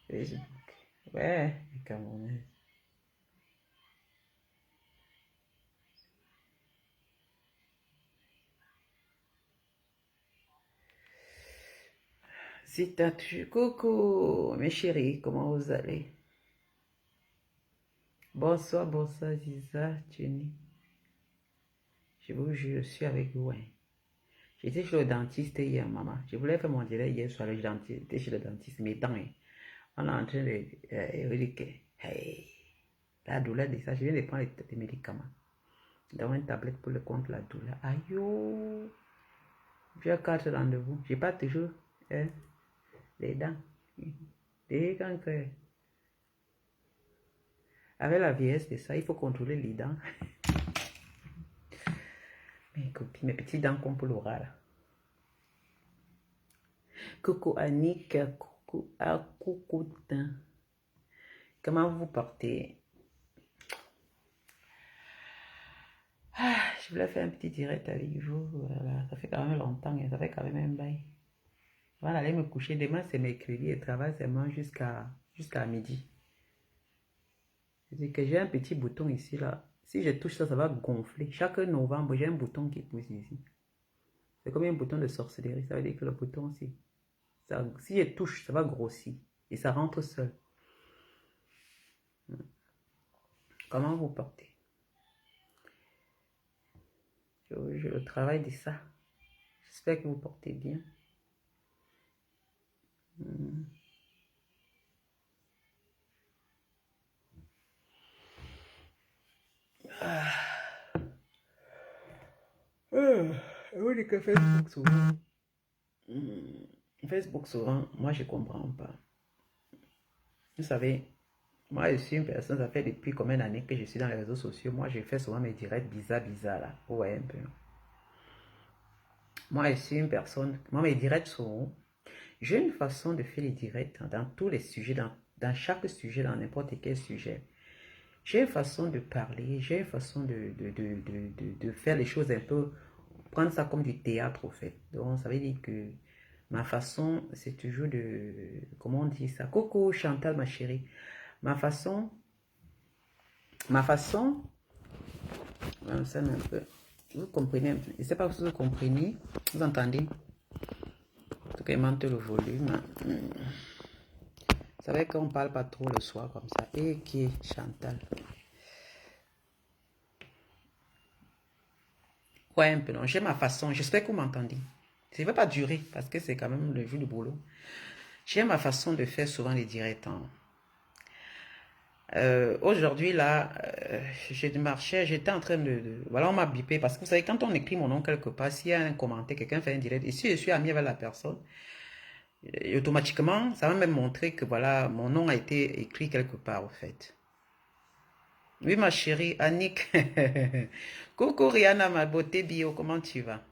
Facebook. Ouais, les Camerounais. Si t'as tu... Coucou, mes chéris, comment vous allez? Bonsoir, bonsoir, Ziza, Jenny. Je vous jure, je suis avec vous, hein. J'étais chez le dentiste hier, maman. Je voulais faire mon direct hier soir, j'étais chez le dentiste, mes dents, hein. On est en train de... hey, la douleur de ça, je viens de prendre les médicaments. Dans une tablette pour le contre la douleur. Aïe, yo. J'ai 4 rendez-vous. J'ai pas toujours hein, les dents. Et quand que... Avec la vieillesse de ça, il faut contrôler les dents. Mes copines, mes petites dents qu'on peut l'aura là. Coucou Annick, coucou à Coucoutin. Comment vous portez? Je voulais faire un petit direct avec vous. Voilà. Ça fait quand même longtemps, ça fait quand même un bail. Voilà, aller me coucher. Demain, c'est mercredi et travail seulement jusqu'à midi. C'est que j'ai un petit bouton ici, là. Si je touche ça, ça va gonfler. Chaque novembre, j'ai un bouton qui pousse ici. C'est comme un bouton de sorcellerie. Ça veut dire que le bouton aussi, si je touche, ça va grossir. Et ça rentre seul. Comment vous portez? Je travaille de ça. J'espère que vous portez bien. Oui, que Facebook souvent. Facebook souvent, moi je comprends pas. Vous savez, moi je suis une personne, ça fait depuis combien d'années que je suis dans les réseaux sociaux. Moi je fais souvent mes directs bizarres là. Ouais, un peu. Moi je suis une personne, moi mes directs sont... J'ai une façon de faire les directs dans tous les sujets, dans chaque sujet, dans n'importe quel sujet. J'ai une façon de parler, j'ai une façon de faire les choses un peu, prendre ça comme du théâtre au fait. Donc ça veut dire que ma façon, c'est toujours de, comment on dit ça? Coucou Chantal ma chérie. Ma façon, ça un peu, vous comprenez un peu, je ne sais pas si vous comprenez, vous entendez? En tout cas, il monte le volume. Vous savez qu'on ne parle pas trop le soir comme ça. Et qui est Chantal? Ouais, un peu non. J'ai ma façon. J'espère que vous m'entendez. Ça ne va pas durer parce que c'est quand même le jour du boulot. J'ai ma façon de faire souvent les directs. Aujourd'hui, là, je marchais, j'étais en train voilà, on m'a bipé parce que vous savez, quand on écrit mon nom quelque part, s'il y a un commentaire, quelqu'un fait un direct, et si je suis ami avec la personne, et automatiquement, ça va même montrer que voilà, mon nom a été écrit quelque part, au fait. Oui, ma chérie, Annick. Coucou Rihanna, ma beauté bio, comment tu vas?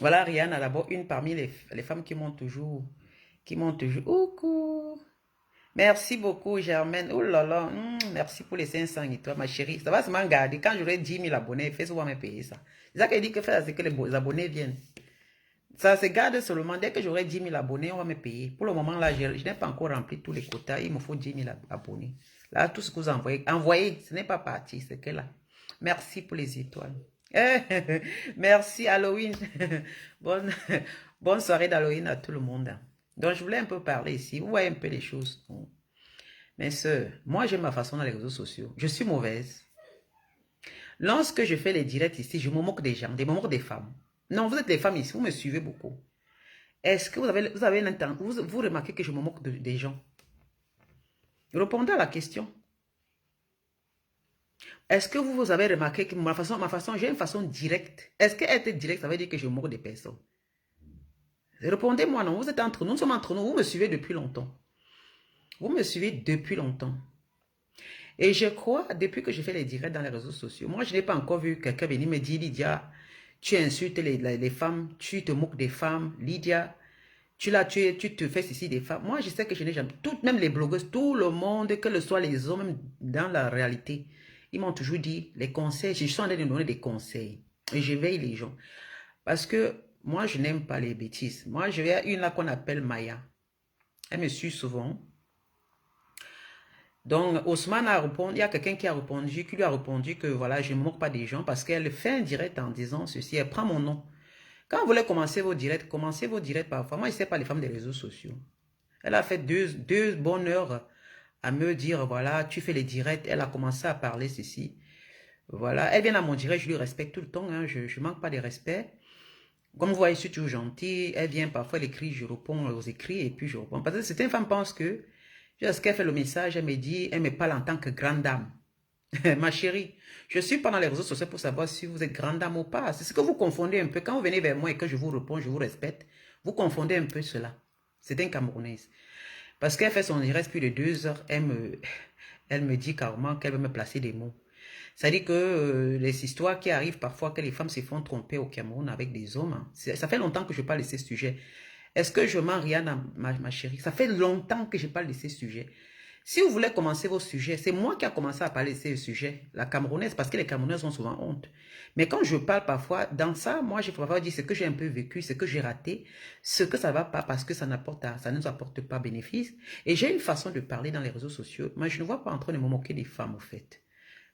Voilà, Rihanna, d'abord, une parmi les femmes qui m'ont toujours, coucou. Merci beaucoup, Germaine. Oh là là, merci pour les 500 et toi, ma chérie. Ça va se m'en garder. Quand j'aurai 10 000 abonnés, Facebook va me payer ça. C'est ça qu'elle dit que faire, c'est que les abonnés viennent. Ça se garde seulement. Dès que j'aurai 10 000 abonnés, on va me payer. Pour le moment, là, je n'ai pas encore rempli tous les quotas. Il me faut 10 000 abonnés. Là, tout ce que vous envoyez, ce n'est pas parti, c'est que là. Merci pour les étoiles. Merci, Halloween. Bonne, bonne soirée d'Halloween à tout le monde. Donc, je voulais un peu parler ici. Vous voyez un peu les choses. Mes soeurs, moi, j'ai ma façon dans les réseaux sociaux. Je suis mauvaise. Lorsque je fais les directs ici, je me moque des gens, je me moque des femmes. Non, vous êtes des femmes ici, vous me suivez beaucoup. Est-ce que vous remarquez que je me moque des gens? Répondez à la question. Est-ce que vous avez remarqué que ma façon, j'ai une façon directe. Est-ce qu'être direct, ça veut dire que je me moque des personnes? Répondez-moi, non, vous êtes entre nous, nous sommes entre nous, vous me suivez depuis longtemps. Vous me suivez depuis longtemps. Et je crois, depuis que je fais les directs dans les réseaux sociaux, moi, je n'ai pas encore vu quelqu'un venir me dire, Lydia, tu insultes les femmes, tu te moques des femmes, Lydia, tu te fais ceci des femmes. Moi, je sais que je n'ai jamais, même les blogueuses, tout le monde, que ce soit les hommes, même dans la réalité, ils m'ont toujours dit les conseils, je suis en train de donner des conseils. Et je veille les gens. Parce que Moi, je n'aime pas les bêtises. Moi, je vais à une là qu'on appelle Maya. Elle me suit souvent. Donc, Ousmane a répondu, il y a quelqu'un qui lui a répondu que voilà, je ne me moque pas des gens parce qu'elle fait un direct en disant ceci, elle prend mon nom. Quand vous voulez commencez vos directs parfois. Moi, je ne sais pas les femmes des réseaux sociaux. Elle a fait deux bonnes heures à me dire, voilà, tu fais les directs. Elle a commencé à parler ceci. Voilà, elle vient à mon direct, je lui respecte tout le temps, hein, je ne manque pas de respect. Comme vous voyez, je suis toujours gentil. Elle vient parfois, elle écrit, je réponds aux écrits et puis je réponds. Parce que certaines femmes pensent que, lorsqu'elle fait le message, elle me dit, elle me parle en tant que grande dame. Ma chérie, je suis pas dans les réseaux sociaux pour savoir si vous êtes grande dame ou pas. C'est ce que vous confondez un peu. Quand vous venez vers moi et que je vous réponds, je vous respecte, vous confondez un peu cela. C'est un Camerounaise. Parce qu'elle fait son direct plus de 2 heures, elle me dit carrément qu'elle veut me placer des mots. C'est-à-dire que les histoires qui arrivent parfois, que les femmes se font tromper au Cameroun avec des hommes, hein, ça fait longtemps que je parle de ces sujets. Est-ce que je mens rien, ma chérie? Ça fait longtemps que je parle de ces sujets. Si vous voulez commencer vos sujets, c'est moi qui ai commencé à parler de ces sujets, la Camerounaise, parce que les Camerounaises ont souvent honte. Mais quand je parle parfois, dans ça, moi, je préfère dire ce que j'ai un peu vécu, ce que j'ai raté, ce que ça ne va pas parce que ça ne nous apporte pas bénéfice. Et j'ai une façon de parler dans les réseaux sociaux, mais je ne vois pas en train de me moquer des femmes, au fait.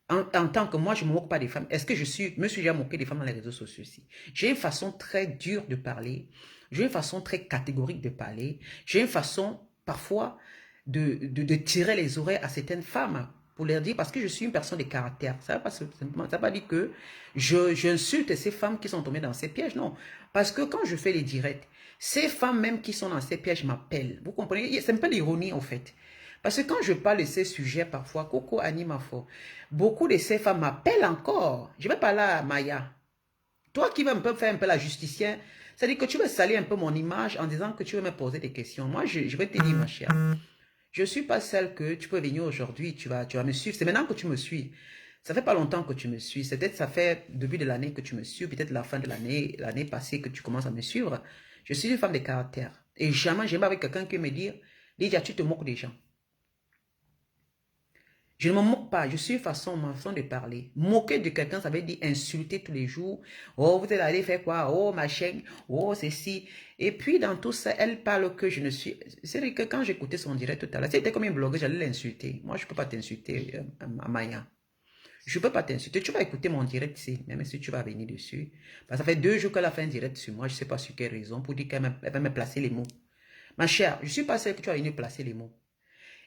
En tant que moi, je ne me moque pas des femmes. Est-ce que me suis déjà moqué des femmes dans les réseaux sociaux aussi? J'ai une façon très dure de parler. J'ai une façon très catégorique de parler. J'ai une façon, parfois, de tirer les oreilles à certaines femmes pour leur dire, parce que je suis une personne de caractère. Ça ne veut pas dire que j'insulte ces femmes qui sont tombées dans ces pièges. Non. Parce que quand je fais les directs, ces femmes même qui sont dans ces pièges m'appellent. Vous comprenez? C'est un peu l'ironie, en fait. Parce que quand je parle de ces sujets, parfois, Coco Animafo, beaucoup de ces femmes m'appellent encore. Je vais parler à Maya. Toi qui vas me faire un peu la justicienne, c'est-à-dire que tu vas salir un peu mon image en disant que tu veux me poser des questions. Moi, je vais te dire, ma chère, je ne suis pas celle que tu peux venir aujourd'hui, tu vas me suivre. C'est maintenant que tu me suis. Ça fait pas longtemps que tu me suis. C'est peut-être ça fait début de l'année que tu me suis, peut-être la fin de l'année passée que tu commences à me suivre. Je suis une femme de caractère. Et jamais j'aime avec quelqu'un qui me dit, Lydia, tu te moques des gens. Je ne me moque pas, je suis ma façon de parler. Moquer de quelqu'un, ça veut dire insulter tous les jours. Oh, vous êtes allé faire quoi? Oh, machin. Oh, ceci. Et puis, dans tout ça, elle parle que je ne suis... C'est que quand j'écoutais son direct tout à l'heure, c'était comme une blogueuse, j'allais l'insulter. Moi, je ne peux pas t'insulter, Maya. Je ne peux pas t'insulter. Tu vas écouter mon direct ici, même si tu vas venir dessus. Parce que ça fait 2 jours qu'elle a fait un direct sur moi, je ne sais pas sur quelle raison, pour dire qu'elle va me placer les mots. Ma chère, je ne suis pas celle que tu vas venir placer les mots.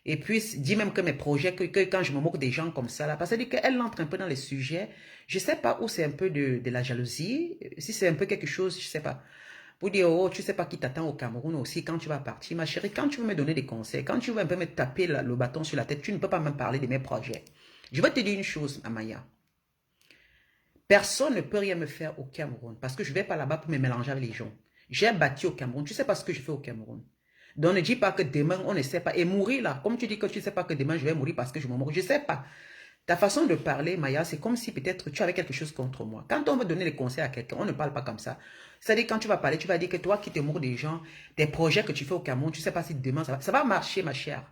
Et puis, dit même que mes projets, que quand je me moque des gens comme ça, là, parce qu'elle entre un peu dans les sujets, je ne sais pas où c'est un peu de la jalousie, si c'est un peu quelque chose, je ne sais pas. Pour dire, oh, tu ne sais pas qui t'attend au Cameroun aussi quand tu vas partir. Ma chérie, quand tu veux me donner des conseils, quand tu veux un peu me taper le bâton sur la tête, tu ne peux pas me parler de mes projets. Je vais te dire une chose, Amaya. Personne ne peut rien me faire au Cameroun parce que je ne vais pas là-bas pour me mélanger avec les gens. J'ai bâti au Cameroun. Tu ne sais pas ce que je fais au Cameroun. Donc ne dis pas que demain on ne sait pas. Et mourir là, comme tu dis que tu ne sais pas que demain je vais mourir parce que je me mourrai. Je ne sais pas. Ta façon de parler, Maya, c'est comme si peut-être tu avais quelque chose contre moi. Quand on veut donner des conseils à quelqu'un, on ne parle pas comme ça. C'est-à-dire quand tu vas parler, tu vas dire que toi qui te moques des gens, des projets que tu fais au Cameroun, tu ne sais pas si demain ça va marcher, ma chère.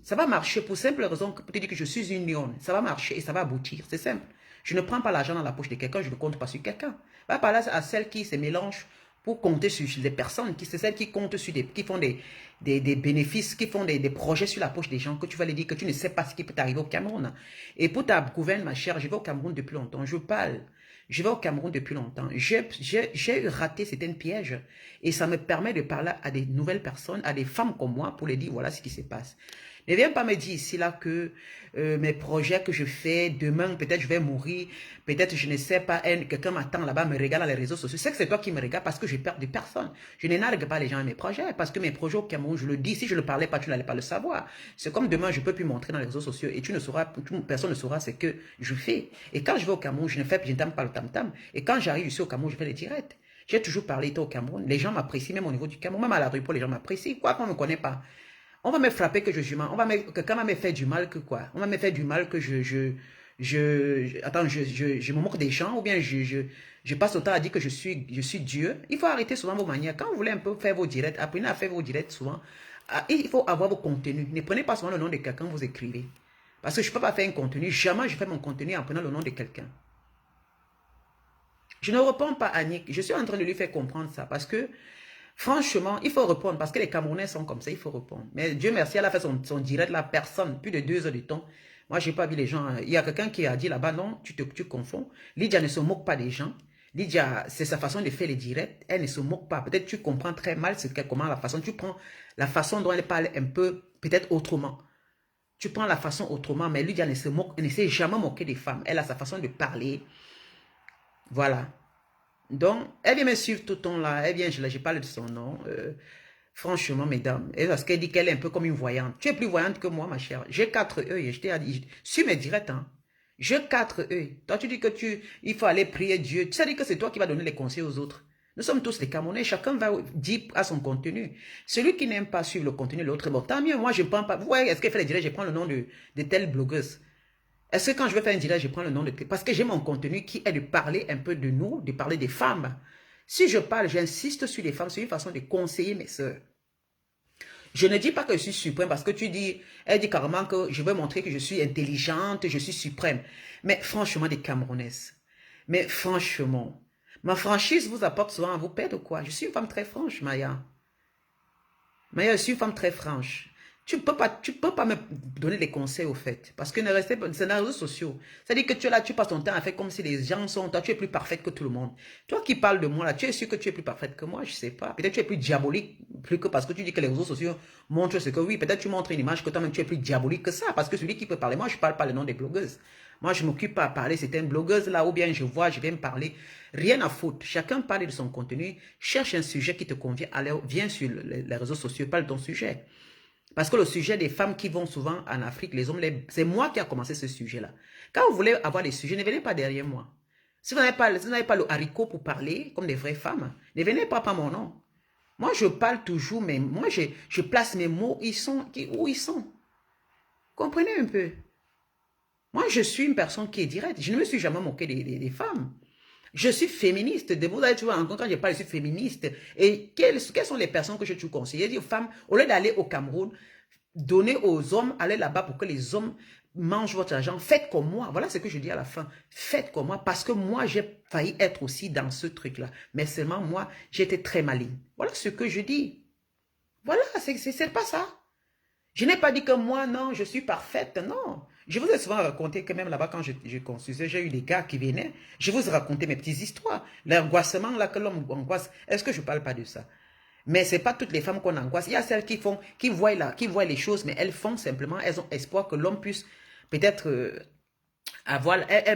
Ça va marcher pour simple raison que pour te dire que je suis une lionne. Ça va marcher et ça va aboutir. C'est simple. Je ne prends pas l'argent dans la poche de quelqu'un, je ne compte pas sur quelqu'un. Va parler à celles qui se mélangent pour compter sur des personnes, c'est celles qui comptent sur qui font des bénéfices, qui font des projets sur la poche des gens, que tu vas leur dire que tu ne sais pas ce qui peut t'arriver au Cameroun. Et pour ta gouverne, ma chère, je vais au Cameroun depuis longtemps, je parle. Je vais au Cameroun depuis longtemps. J'ai raté certains pièges et ça me permet de parler à des nouvelles personnes, à des femmes comme moi pour les dire voilà ce qui se passe. Ne viens pas me dire ici là que mes projets que je fais, demain peut-être je vais mourir, peut-être je ne sais pas, quelqu'un m'attend là-bas, me regarde dans les réseaux sociaux. C'est que c'est toi qui me regardes parce que je perds des personnes. Je n'énargue pas les gens à mes projets parce que mes projets au Cameroun, je le dis, si je ne le parlais pas, tu n'allais pas le savoir. C'est comme demain, je ne peux plus montrer dans les réseaux sociaux et personne ne saura ce que je fais. Et quand je vais au Cameroun, je n'entame pas le tam-tam. Et quand j'arrive ici au Cameroun, je fais les directs. J'ai toujours parlé au Cameroun. Les gens m'apprécient, même au niveau du Cameroun, même à la rue, les gens m'apprécient. Quoi qu'on ne me connaît pas. On va me frapper que je suis mal. Quelqu'un va me faire du mal que quoi? On va me faire du mal que attends, je me moque des gens ou bien je passe autant à dire que je suis Dieu. Il faut arrêter souvent vos manières. Quand vous voulez un peu faire vos directs, apprenez à faire vos directs souvent. Il faut avoir vos contenus. Ne prenez pas souvent le nom de quelqu'un, vous écrivez. Parce que je ne peux pas faire un contenu. Jamais je fais mon contenu en prenant le nom de quelqu'un. Je ne réponds pas à Annick. Je suis en train de lui faire comprendre ça parce que, franchement, il faut répondre parce que les Camerounais sont comme ça, il faut répondre. Mais Dieu merci, elle a fait son direct, la personne, plus de 2 heures de temps. Moi, je n'ai pas vu les gens. Il y a quelqu'un qui a dit là-bas, non, tu confonds. Lydia ne se moque pas des gens. Lydia, c'est sa façon de faire les directs. Elle ne se moque pas. Peut-être tu comprends très mal comment la façon, tu prends la façon dont elle parle un peu, peut-être autrement. Tu prends la façon autrement, mais Lydia ne se moque, elle ne s'est jamais moquée des femmes. Elle a sa façon de parler. Voilà. Donc, elle vient me suivre tout le temps là. Elle vient, je parle de son nom. Franchement, mesdames, parce qu'elle dit qu'elle est un peu comme une voyante. Tu es plus voyante que moi, ma chère. J'ai 4 œils. Je t'ai dit, sur mes directs, hein. J'ai 4 œils. Toi, tu dis que il faut aller prier Dieu. Tu sais dire que c'est toi qui vas donner les conseils aux autres. Nous sommes tous les Camerounais. Chacun va dire à son contenu. Celui qui n'aime pas suivre le contenu de l'autre, bon, tant mieux. Moi, je ne prends pas. Vous voyez, est-ce qu'elle fait les directs? Je prends le nom de telle blogueuse. Est-ce que quand je vais faire un direct, je prends le nom de... Parce que j'ai mon contenu qui est de parler un peu de nous, de parler des femmes. Si je parle, j'insiste sur les femmes, c'est une façon de conseiller mes soeurs. Je ne dis pas que je suis suprême parce que tu dis, elle dit carrément que je veux montrer que je suis intelligente, je suis suprême. Mais franchement, des Camerounaises. Mais franchement, ma franchise vous apporte souvent à vous perdre quoi? Je suis une femme très franche, Maya. Maya, je suis une femme très franche. Tu peux pas me donner des conseils au fait. Parce que ne restez pas, c'est dans les réseaux sociaux. C'est-à-dire que tu es là, tu passes ton temps à faire comme si les gens sont, toi tu es plus parfaite que tout le monde. Toi qui parles de moi là, tu es sûr que tu es plus parfaite que moi, je sais pas. Peut-être tu es plus diabolique, plus que parce que tu dis que les réseaux sociaux montrent ce que oui, peut-être tu montres une image que toi-même tu es plus diabolique que ça. Parce que celui qui peut parler, moi je parle pas le nom des blogueuses. Moi je m'occupe pas à parler, c'est une blogueuse là, ou bien je vais me parler. Rien à foutre. Chacun parle de son contenu, cherche un sujet qui te convient, alors viens sur les réseaux sociaux, parle de ton sujet. Parce que le sujet des femmes qui vont souvent en Afrique, les hommes, c'est moi qui a commencé ce sujet-là. Quand vous voulez avoir des sujets, ne venez pas derrière moi. Si vous n'avez pas le haricot pour parler, comme des vraies femmes, ne venez pas par mon nom. Moi, je parle toujours, mais moi, je place mes mots où ils sont. Comprenez un peu. Moi, je suis une personne qui est directe. Je ne me suis jamais moqué des femmes. Je suis féministe. De vous, tu vois, encore quand je parle, je suis féministe. Et quelles sont les personnes que je te conseille? Je dis aux femmes, au lieu d'aller au Cameroun, donnez aux hommes, allez là-bas pour que les hommes mangent votre argent. Faites comme moi. Voilà ce que je dis à la fin. Faites comme moi, parce que moi, j'ai failli être aussi dans ce truc-là. Mais seulement moi, j'étais très maligne. Voilà ce que je dis. Voilà, c'est pas ça. Je n'ai pas dit que moi, non, je suis parfaite. Non. Je vous ai souvent raconté que même là-bas, quand je construisais, j'ai eu des gars qui venaient. Je vous ai raconté mes petites histoires. L'angoissement là que l'homme angoisse. Est-ce que je ne parle pas de ça? Mais ce n'est pas toutes les femmes qu'on angoisse. Il y a celles qui voient les choses, mais elles font simplement, elles ont espoir que l'homme puisse peut-être elles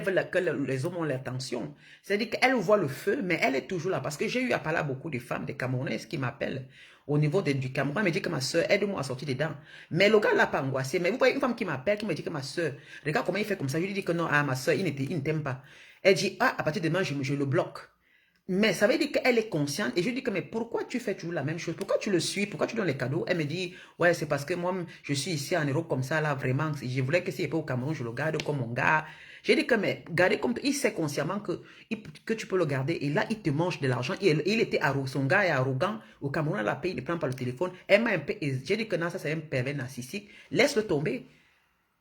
veulent que les hommes ont l'attention. C'est-à-dire qu'elle voit le feu, mais elle est toujours là. Parce que j'ai eu à parler à beaucoup de femmes, des Camerounaises qui m'appellent au niveau du Cameroun. Elle me dit que ma soeur, aide-moi à sortir des dents. Mais le gars ne l'a pas angoissé. Mais vous voyez une femme qui m'appelle, qui me dit que ma soeur, regarde comment il fait comme ça. Je lui dis que non, ma soeur, il ne t'aime pas. Elle dit, à partir de demain, je le bloque. Mais ça veut dire qu'elle est consciente. Et je lui dis que, mais pourquoi tu fais toujours la même chose? Pourquoi tu le suis? Pourquoi tu donnes les cadeaux? Elle me dit, ouais, c'est parce que moi, je suis ici en Europe comme ça, là, vraiment. Je voulais que s'il n'est pas au Cameroun, je le garde comme mon gars. J'ai dit que, mais gardez comme, il sait consciemment que tu peux le garder. Et là, il te mange de l'argent. Il était arrogant. Son gars est arrogant. Au Cameroun, la paye, il ne prend pas le téléphone. Elle m'a un peu, j'ai dit que non, ça c'est un pervers narcissique. Laisse-le tomber.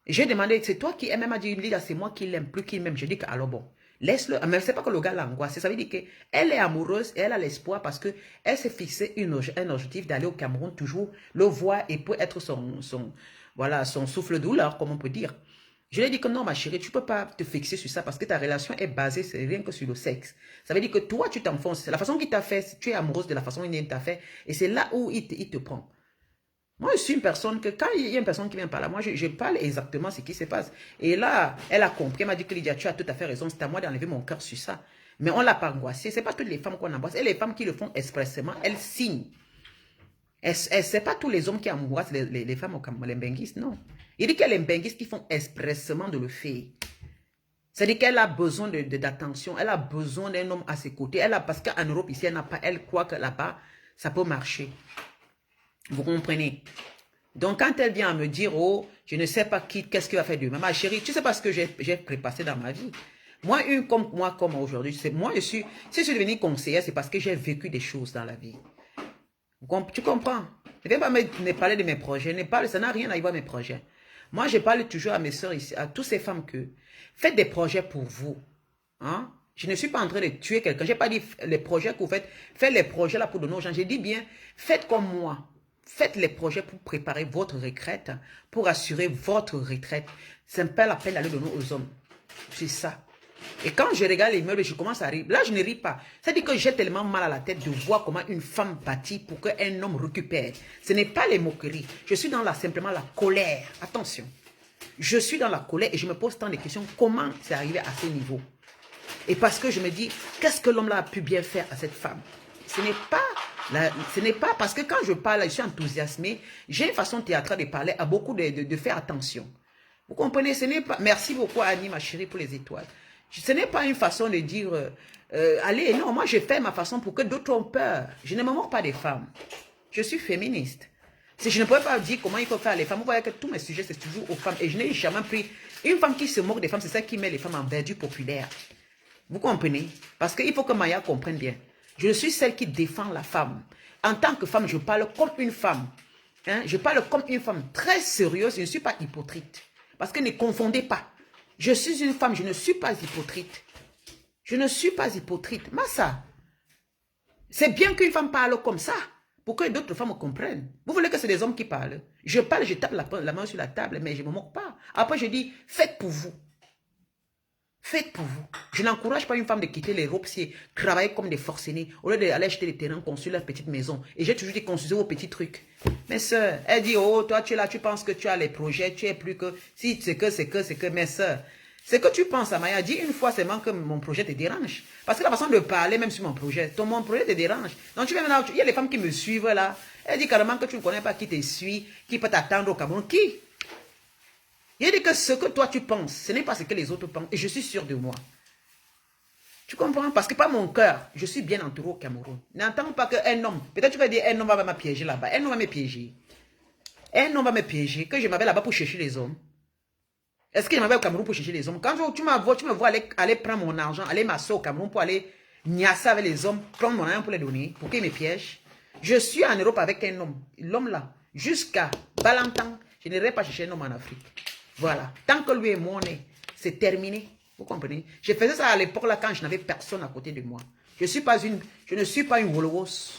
J'ai demandé, c'est toi qui aime? Elle m'a dit, c'est moi qui l'aime, plus qu'il m'aime. J'ai dit que, alors bon. Laisse-le, mais c'est pas que le gars l'angoisse, ça veut dire qu'elle est amoureuse et elle a l'espoir parce qu'elle s'est fixé un objectif d'aller au Cameroun, toujours le voir et peut être voilà, son souffle douleur, comme on peut dire. Je lui ai dit que non, ma chérie, tu ne peux pas te fixer sur ça parce que ta relation est basée rien que sur le sexe. Ça veut dire que toi, tu t'enfonces. C'est la façon qu'il t'a fait, tu es amoureuse de la façon qu'il t'a fait et c'est là où il te prend. Moi, je suis une personne que quand il y a une personne qui vient par là, moi, je parle exactement ce qui se passe. Et là, elle a compris, elle m'a dit que Lydia, tu as tout à fait raison, c'est à moi d'enlever mon cœur sur ça. Mais on ne l'a pas angoissé. Ce n'est pas toutes les femmes qu'on angoisse. Et les femmes qui le font expressément, elles signent. Ce n'est pas tous les hommes qui angoissent les femmes au les benguistes, non. Il dit qu'il y a les benguistes qui font expressément de le faire. C'est-à-dire qu'elle a besoin d'attention, elle a besoin d'un homme à ses côtés. Parce qu'en Europe, ici, elle n'a pas, elle croit que là-bas, ça peut marcher. Vous comprenez? Donc, quand elle vient à me dire, oh, je ne sais pas qu'est-ce qu'il va faire demain. Ma chérie, tu ne sais pas ce que j'ai prépassé dans ma vie. Moi, comme aujourd'hui, si je suis devenue conseillère, c'est parce que j'ai vécu des choses dans la vie. Tu comprends? Ne viens pas me parler de mes projets. Ça n'a rien à voir avec mes projets. Moi, je parle toujours à mes soeurs ici, à toutes ces femmes que faites des projets pour vous. Hein? Je ne suis pas en train de tuer quelqu'un. Je n'ai pas dit les projets que vous faites. Faites les projets là pour donner aux gens. J'ai dit bien, faites comme moi. Faites les projets pour préparer votre retraite, pour assurer votre retraite. Ce n'est pas la peine d'aller donner aux hommes. C'est ça. Et quand je regarde les meubles, je commence à rire. Là, je ne ris pas. C'est-à-dire que j'ai tellement mal à la tête de voir comment une femme bâtit pour qu'un homme récupère. Ce n'est pas les moqueries. Je suis dans simplement la colère. Attention. Je suis dans la colère et je me pose tant de questions. Comment c'est arrivé à ce niveau? Et parce que je me dis, qu'est-ce que l'homme là a pu bien faire à cette femme? Ce n'est pas parce que quand je parle, je suis enthousiasmé. J'ai une façon théâtrale de parler, à beaucoup de faire attention. Vous comprenez? Ce n'est pas. Merci beaucoup Annie, ma chérie, pour les étoiles. Ce n'est pas une façon de dire, allez, non, moi je fais ma façon pour que d'autres ont peur. Je ne me moque pas des femmes. Je suis féministe. Si je ne pouvais pas dire comment il faut faire les femmes, vous voyez que tous mes sujets, c'est toujours aux femmes. Et je n'ai jamais pris une femme qui se moque des femmes, c'est celle qui met les femmes en verdure populaire. Vous comprenez? Parce qu'il faut que Maya comprenne bien. Je suis celle qui défend la femme. En tant que femme, je parle comme une femme. Hein? Je parle comme une femme très sérieuse. Je ne suis pas hypocrite. Parce que ne confondez pas. Je suis une femme, je ne suis pas hypocrite. Je ne suis pas hypocrite. Massa, c'est bien qu'une femme parle comme ça, pour que d'autres femmes comprennent. Vous voulez que c'est des hommes qui parlent? Je parle, je tape la main sur la table, mais je ne me moque pas. Après, je dis, faites pour vous. Faites pour vous. Je n'encourage pas une femme de quitter les robes si travailler comme des forcenés, au lieu d'aller acheter des terrains, construire leur petite maison. Et j'ai toujours dit, construisez vos petits trucs. Mes soeurs, elle dit, oh, toi, tu es là, tu penses que tu as les projets, tu es plus que, si c'est que, mes soeurs. C'est que tu penses à Maya, dis une fois seulement que mon projet te dérange. Parce que la façon de parler, même sur mon projet, mon projet te dérange. Donc tu vas maintenant, il y a les femmes qui me suivent là. Elle dit carrément que tu ne connais pas qui te suit, qui peut t'attendre au Cameroun. Qui? Il dit que ce que toi tu penses, ce n'est pas ce que les autres pensent. Et je suis sûr de moi. Tu comprends? Parce que par mon cœur, je suis bien entouré au Cameroun. N'entends pas qu'un homme, peut-être tu vas dire un homme va me piéger là-bas. Un homme va me piéger. Un homme va me piéger, que je m'avais là-bas pour chercher les hommes. Est-ce que je m'avais au Cameroun pour chercher les hommes? Quand tu me vois aller prendre mon argent, aller m'asseoir au Cameroun pour aller niasser avec les hommes, prendre mon argent pour les donner, pour qu'ils me piègent. Je suis en Europe avec un homme. L'homme là, jusqu'à Valentin, je n'irai pas chercher un homme en Afrique. Voilà. Tant que lui est mon nez, c'est terminé. Vous comprenez? Je faisais ça à l'époque là quand je n'avais personne à côté de moi. Je ne suis pas une Wolowos.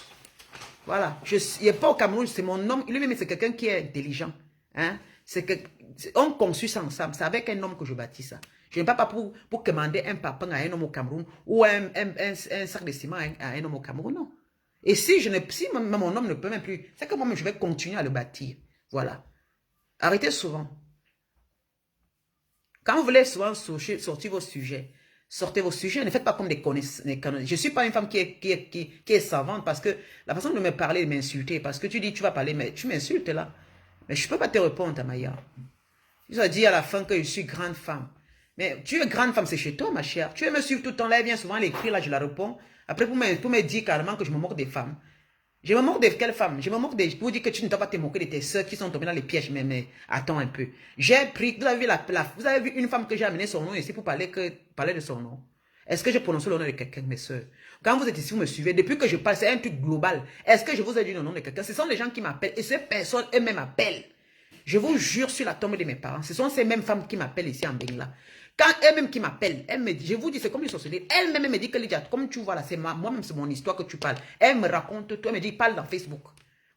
Voilà. Il n'est pas au Cameroun, c'est mon homme. Lui-même, c'est quelqu'un qui est intelligent. Hein? On conçut ça ensemble. C'est avec un homme que je bâtis ça. Je ne vais pas pour commander un papin à un homme au Cameroun ou un sac de ciment à un homme au Cameroun. Non. Et si mon homme ne peut même plus, c'est que moi-même, je vais continuer à le bâtir. Voilà. Arrêtez souvent. Quand vous voulez souvent sortir vos sujets, sortez vos sujets, ne faites pas comme des connaissances. Je ne suis pas une femme qui est savante parce que la façon de me parler, de m'insulter, parce que tu dis tu vas parler, mais tu m'insultes là. Mais je ne peux pas te répondre, Tamaya. Tu as dit à la fin que je suis grande femme. Mais tu es grande femme, c'est chez toi, ma chère. Tu veux me suivre tout le temps là, elle vient souvent l'écrire, là, je la réponds. Après, pour me dire carrément que je me moque des femmes. Je me moque de quelle femme? Je me moque de... Pour dire que tu ne dois pas te moquer de tes soeurs qui sont tombées dans les pièges. Mais attends un peu. J'ai pris... Vous avez vu vous avez vu une femme que j'ai amené son nom ici pour parler de son nom. Est-ce que je prononce le nom de quelqu'un, mes soeurs? Quand vous êtes ici, vous me suivez. Depuis que je parle, c'est un truc global. Est-ce que je vous ai dit le nom de quelqu'un? Ce sont les gens qui m'appellent. Et ces personnes eux-mêmes m'appellent. Je vous jure sur la tombe de mes parents. Ce sont ces mêmes femmes qui m'appellent ici en Bengla. Quand elles-mêmes qui m'appellent, elles me disent, je vous dis, c'est comme une sorcellerie. Elle-même me dit que Lydia, comme tu vois là, c'est moi-même, c'est mon histoire que tu parles. Elle me raconte, toi, elle me dit, parle dans Facebook.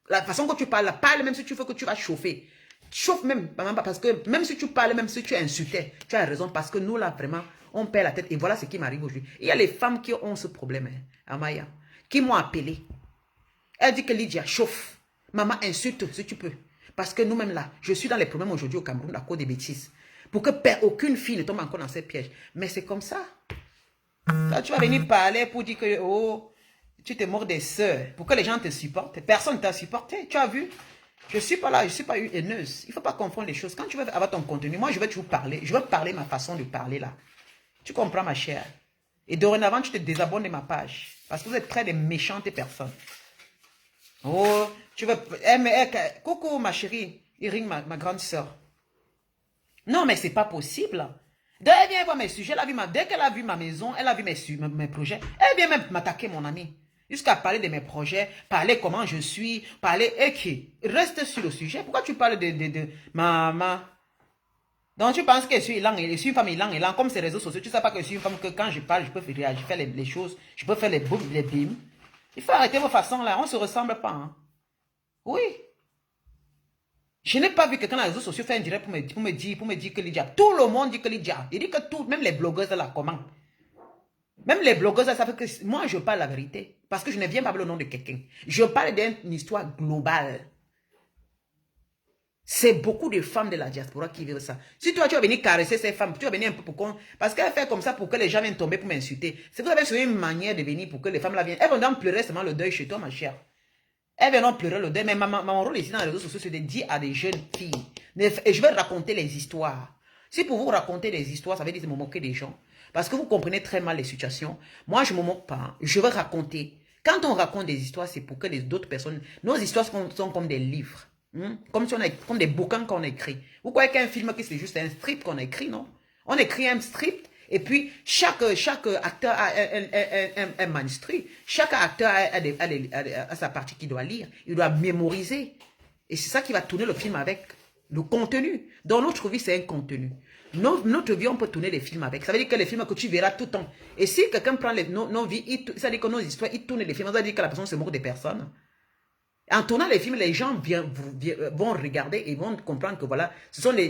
La façon que tu parles, là, parle même si tu veux que tu vas chauffer. Chauffe même, parce que même si tu parles, même si tu insultais, tu as raison, parce que nous là, vraiment, on perd la tête. Et voilà ce qui m'arrive aujourd'hui. Il y a les femmes qui ont ce problème, hein, Amaya, qui m'ont appelé. Elle dit que Lydia, chauffe. Maman, insulte si tu peux. Parce que nous-mêmes là, je suis dans les problèmes aujourd'hui au Cameroun à cause des bêtises. Pour que aucune fille ne tombe encore dans ces pièges. Mais c'est comme ça. Là, tu vas venir parler pour dire que, oh, tu te mords des sœurs. Pour que les gens te supportent. Personne ne t'a supporté. Tu as vu? Je ne suis pas là, je ne suis pas une haineuse. Il ne faut pas confondre les choses. Quand tu veux avoir ton contenu, moi, je vais toujours parler. Je vais parler ma façon de parler là. Tu comprends, ma chère? Et dorénavant, tu te désabonnes de ma page. Parce que vous êtes très des méchantes personnes. Oh, tu veux... coucou, ma chérie. Iring, ma grande sœur. Non, mais c'est pas possible. Elle vient voir mes sujets, dès qu'elle a vu ma maison, elle a vu mes projets, elle vient même m'attaquer, mon ami. Jusqu'à parler de mes projets, parler comment je suis, parler... reste sur le sujet. Pourquoi tu parles de maman? Donc tu penses que je suis une femme élan, comme ces réseaux sociaux, tu ne sais pas que je suis une femme que quand je parle, je peux réagir, faire les choses, je peux faire les boum, les bim. Il faut arrêter vos façons là, on ne se ressemble pas. Hein. Oui. Je n'ai pas vu quelqu'un dans les réseaux sociaux faire un direct pour me dire que Lydia. Tout le monde dit que Lydia. Il dit que tout, même les blogueuses là, comment? Même les blogueuses, ça fait que moi, je parle la vérité. Parce que je ne viens pas le nom de quelqu'un. Je parle d'une histoire globale. C'est beaucoup de femmes de la diaspora qui vivent ça. Si toi, tu vas venir caresser ces femmes, tu vas venir un peu pour qu'on... Parce qu'elle fait comme ça pour que les gens viennent tomber pour m'insulter. C'est que vous avez sur une manière de venir pour que les femmes là viennent. Elles vont donc pleurer seulement le deuil chez toi, ma chère. Elles viennent pleurer le deuil. Mais mon rôle ici dans les réseaux sociaux, c'est de dire à des jeunes filles. Et je vais raconter les histoires. Si pour vous raconter des histoires, ça veut dire de me moquer des gens. Parce que vous comprenez très mal les situations. Moi, je ne me moque pas. Je veux raconter. Quand on raconte des histoires, c'est pour que les autres personnes... Nos histoires sont comme des livres. Comme, si on a, comme des bouquins qu'on écrit. Vous croyez qu'un film, c'est juste un script qu'on écrit, non? On écrit un script et puis chaque acteur a un manuscrit. Chaque acteur a sa partie qu'il doit lire. Il doit mémoriser. Et c'est ça qui va tourner le film avec le contenu. Dans notre vie, c'est un contenu. Notre vie, on peut tourner des films avec. Ça veut dire que les films que tu verras tout le temps. Et si quelqu'un prend nos vies, ça veut dire que nos histoires, il tourne les films. Ça veut dire que la personne se moque des personnes. En tournant les films, les gens vont regarder et vont comprendre que voilà,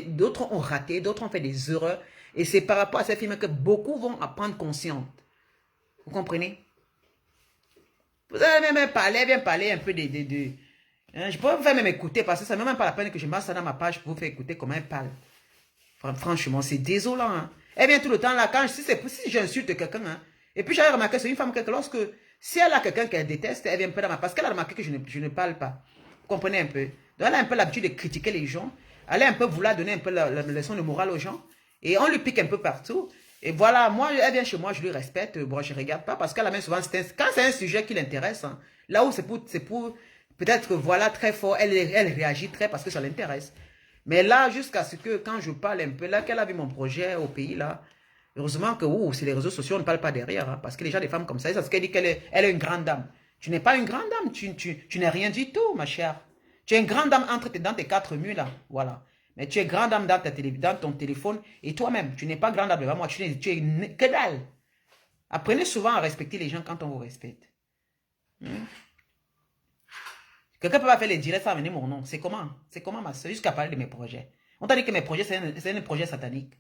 d'autres ont raté, d'autres ont fait des erreurs. Et c'est par rapport à ces films que beaucoup vont apprendre conscience. Vous comprenez? Vous allez même bien parler un peu hein, je peux vous faire même écouter parce que ça ne même pas la peine que je mette ça dans ma page pour vous faire écouter comment elle parle. Franchement, c'est désolant. Hein. Elle vient tout le temps là, si j'insulte quelqu'un, hein, et puis j'avais remarqué, c'est une femme que si elle a quelqu'un qu'elle déteste, elle vient un peu dans ma... Parce qu'elle a remarqué que je ne parle pas. Vous comprenez un peu? Donc elle a un peu l'habitude de critiquer les gens. Elle a un peu vouloir donner un peu la leçon de morale aux gens. Et on lui pique un peu partout. Et voilà, moi, elle vient chez moi, je lui respecte. Bon, je ne regarde pas parce qu'elle a même souvent... Quand c'est un sujet qui l'intéresse, hein, là où c'est pour peut-être, voilà, très fort, elle réagit très parce que ça l'intéresse. Mais là, jusqu'à ce que, quand je parle un peu, là, qu'elle a vu mon projet au pays, là, heureusement que c'est les réseaux sociaux, on ne parle pas derrière. Hein, parce que les gens, des femmes comme ça, c'est ce qu'elle dit qu'elle est une grande dame. Tu n'es pas une grande dame, tu n'es rien du tout, ma chère. Tu es une grande dame dans tes quatre murs, là. Voilà. Mais tu es grande dame dans ton téléphone et toi-même, tu n'es pas grande dame devant moi, tu es que dalle. Apprenez souvent à respecter les gens quand on vous respecte. Quelqu'un peut pas faire les directs sans amener mon nom. C'est comment? C'est comment, ma soeur? Jusqu'à parler de mes projets. On t'a dit que mes projets, c'est un projet satanique.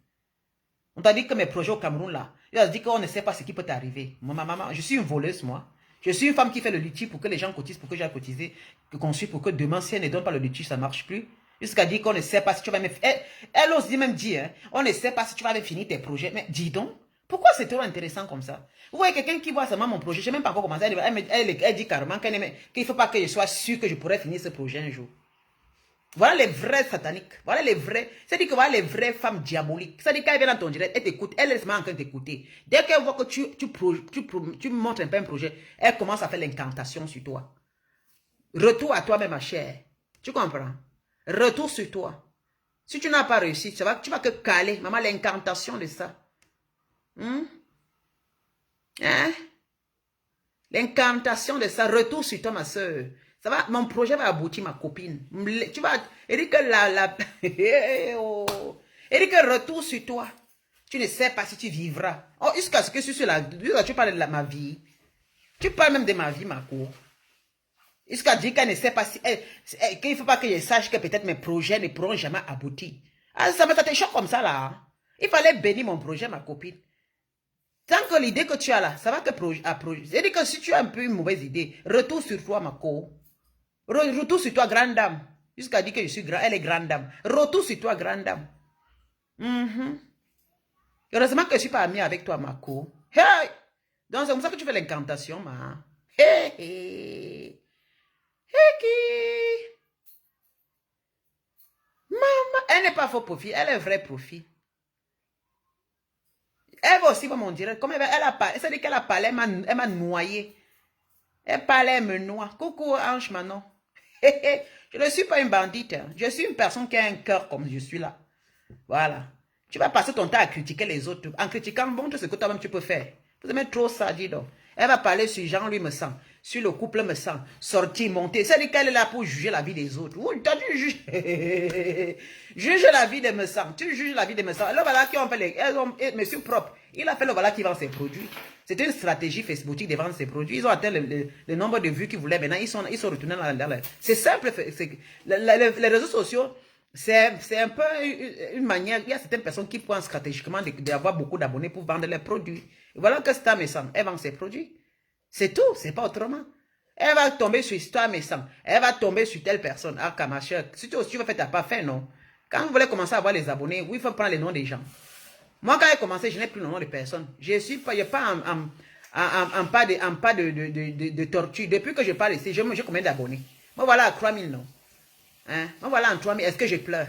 On t'a dit que mes projets au Cameroun, là, il a dit qu'on ne sait pas ce qui peut t'arriver. Maman, je suis une voleuse, moi. Je suis une femme qui fait le litige pour que les gens cotisent, pour que j'aille cotiser, qu'on suit, pour que demain, si elle ne donne pas le litige, ça ne marche plus. Jusqu'à dire qu'on ne sait pas si tu vas même... Elle ose même dire, hein, on ne sait pas si tu vas même finir tes projets. Mais dis donc, pourquoi c'est trop intéressant comme ça? Vous voyez quelqu'un qui voit seulement mon projet, je n'ai même pas encore commencé. Elle dit carrément qu'il ne faut pas que je sois sûr que je pourrais finir ce projet un jour. Voilà les vrais sataniques. Voilà les vrais. C'est-à-dire que voilà les vraies femmes diaboliques. C'est-à-dire qu'elle vient dans ton direct, elle t'écoute, elle laisse en train de t'écouter. Dès qu'elle voit que tu montres un peu un projet, elle commence à faire l'incantation sur toi. Retour à toi-même, ma chère. Tu comprends? Retour sur toi. Si tu n'as pas réussi, tu vas que caler. Maman, l'incantation de ça. Hein? L'incantation de ça. Retour sur toi, ma soeur. Ça va, mon projet va aboutir, ma copine. Tu vas, Eric, Eric, retour sur toi. Tu ne sais pas si tu vivras. Oh, jusqu'à ce que je suis là, tu parles de ma vie. Tu parles même de ma vie, ma cour. Jusqu'à dire qu'elle ne sait pas si, qu'il ne faut pas que je sache que peut-être mes projets ne pourront jamais aboutir. Ah, ça te choque comme ça, là. Hein? Il fallait bénir mon projet, ma copine. Tant que l'idée que tu as là, ça va que c'est-à-dire que si tu as un peu une mauvaise idée, retourne sur toi, ma co. Retourne sur toi, grande dame. Jusqu'à dire que je suis grande, elle est grande dame. Retourne sur toi, grande dame. Heureusement que je ne suis pas amie avec toi, ma co. Hey! Donc c'est comme ça que tu fais l'incantation, ma. Hey, hey. Hey, maman, elle n'est pas faux profil, elle est un vrai profil. Elle va aussi, mon direct, comme elle a parlé, c'est-à-dire qu'elle a parlé, elle m'a noyé. Elle parlait, elle me noie. Coucou, Ange Manon. Je ne suis pas une bandite. Hein. Je suis une personne qui a un cœur comme je suis là. Voilà. Tu vas passer ton temps à critiquer les autres. En critiquant, bon, tout ce que toi-même tu peux faire. Vous aimez trop ça, dis donc. Elle va parler sur Jean, lui me sent. sur le couple me sent, sortir, monter. C'est-à-dire qu'elle est là pour juger la vie des autres. Oui, tu juges. Juge la vie de me sent. Tu juges la vie de me sent. Là, voilà qui ont fait monsieur propre. Il a fait le voilà qui vend ses produits. C'était une stratégie Facebookique de vendre ses produits. Ils ont atteint le nombre de vues qu'ils voulaient. Maintenant, ils sont retournés dans la... C'est simple. Les réseaux sociaux, c'est un peu une manière. Il y a certaines personnes qui pensent stratégiquement d'avoir beaucoup d'abonnés pour vendre leurs produits. Et voilà que Star me sent. Elle vend ses produits. C'est tout, c'est pas autrement. Elle va tomber sur Star me sent. Elle va tomber sur telle personne. Ah, ma chère, si tu veux faire ta part, fais non. Quand vous voulez commencer à avoir les abonnés, oui, il faut prendre les noms des gens. Moi, quand j'ai commencé, je n'ai plus le nom de personne. Je n'ai pas en pas de tortue. Depuis que je parle ici, j'ai combien d'abonnés? Moi, voilà à 3000 noms. Hein? Moi, voilà en 3000. Est-ce que je pleure?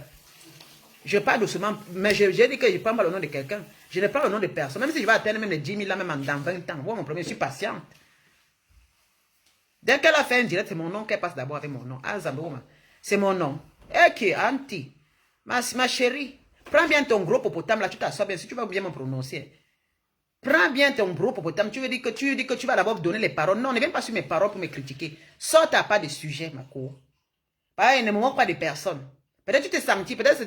Je parle doucement, mais j'ai dit que je ne prends pas le nom de quelqu'un. Je ne prends le nom de personne. Même si je vais atteindre même les 10 000 là, même dans 20 ans. Moi, mon premier, je suis patiente. Dès qu'elle a fait un direct, c'est mon nom qu'elle passe d'abord avec mon nom. Ah, Zambouma, c'est mon nom. Ok, Anti, ma chérie, prends bien ton gros popotame là, tu t'assois bien, si tu vas bien me prononcer. Prends bien ton gros popotame, tu dis que tu vas d'abord donner les paroles. Non, ne viens pas sur mes paroles pour me critiquer. Sors ta pas de sujet, ma cour. Pareil, ne me moque pas de personne. Peut-être tu t'es senti, peut-être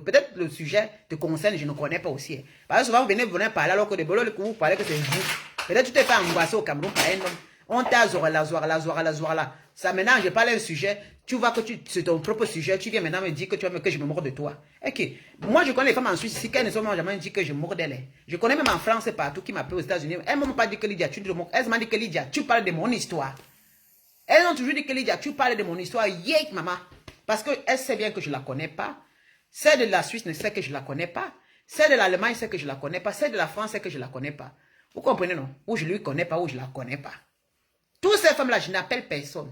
peut-être le sujet te concerne, je ne connais pas aussi. Parce que souvent vous venez parler alors que de boulot, vous parlez que c'est vous. Peut-être tu t'es fait angoisser au Cameroun par un homme. On t'a la là. Ça maintenant, je parle d'un sujet, tu vois que c'est ton propre sujet, tu viens maintenant me dire que je me mords de toi. Ok. Moi, je connais les femmes en Suisse, si qu'elles ne sont jamais dit que je me mords d'elles. Je connais même en France et partout qui m'appellent aux États-Unis. Elles ne m'ont pas dit que Lydia, tu te moques. Elles m'ont dit que Lydia, tu parles de mon histoire. Elles ont toujours dit que Lydia, tu parles de mon histoire. Yék, maman. Parce qu'elle sait bien que je ne la connais pas. Celle de la Suisse ne sait que je ne la connais pas. Celle de l'Allemagne sait que je ne la connais pas. Celle de la France sait que je ne la connais pas. Vous comprenez, non? Ou je ne lui connais pas, ou je ne la connais pas. Toutes ces femmes-là, je n'appelle personne.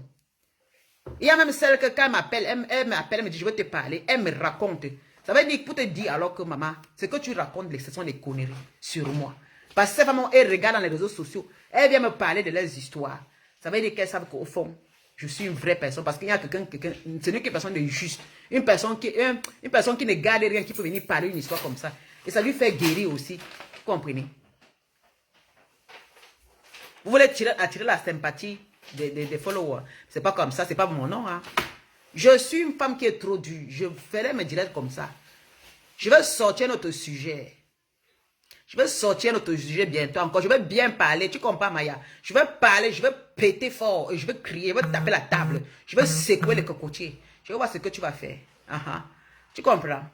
Il y a même celle que quand elle m'appelle, elle me dit, je veux te parler. Elle me raconte. Ça veut dire pour te dire alors que maman, ce que tu racontes, ce sont des conneries sur moi. Parce que ces femmes, elles regardent dans les réseaux sociaux. Elles viennent me parler de leurs histoires. Ça veut dire qu'elles savent qu'au fond, je suis une vraie personne. Parce qu'il y a quelqu'un, ce n'est qu'une personne de juste. Une personne qui ne garde rien, qui peut venir parler une histoire comme ça. Et ça lui fait guérir aussi. Vous comprenez? Vous voulez attirer la sympathie des followers. C'est pas comme ça, c'est pas mon nom. Hein. Je suis une femme qui est trop dure. Je ferai mes directs comme ça. Je vais sortir notre sujet. Je vais sortir notre sujet bientôt encore. Je vais bien parler. Tu comprends, Maya? Je vais parler, je vais péter fort. Je vais crier, je vais taper la table. Je vais secouer les cocotiers. Je vais voir ce que tu vas faire. Tu comprends?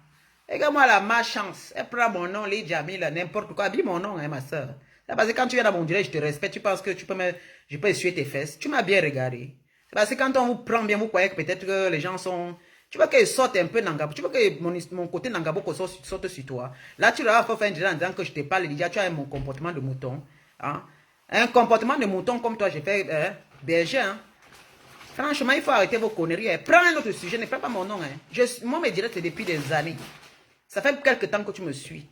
Regarde-moi la malchance. Elle prend mon nom, les Jamil, n'importe quoi. Dis mon nom, hein, ma soeur. Parce que quand tu viens dans mon direct, je te respecte. Tu penses que je peux essuyer tes fesses. Tu m'as bien regardé. C'est parce que quand on vous prend bien, vous croyez que peut-être que les gens sont... Tu veux qu'ils sortent un peu Nangabo. Tu veux que mon côté Nangabo sorte sur toi. Là, tu leur as fait un direct en disant que je te parle. Déjà, tu as mon comportement de mouton. Hein? Un comportement de mouton comme toi, j'ai fait berger. Hein? Franchement, il faut arrêter vos conneries. Hein. Prends un autre sujet. Ne prends pas mon nom. Hein. Moi, mes directs, c'est depuis des années. Ça fait quelques temps que tu me suis.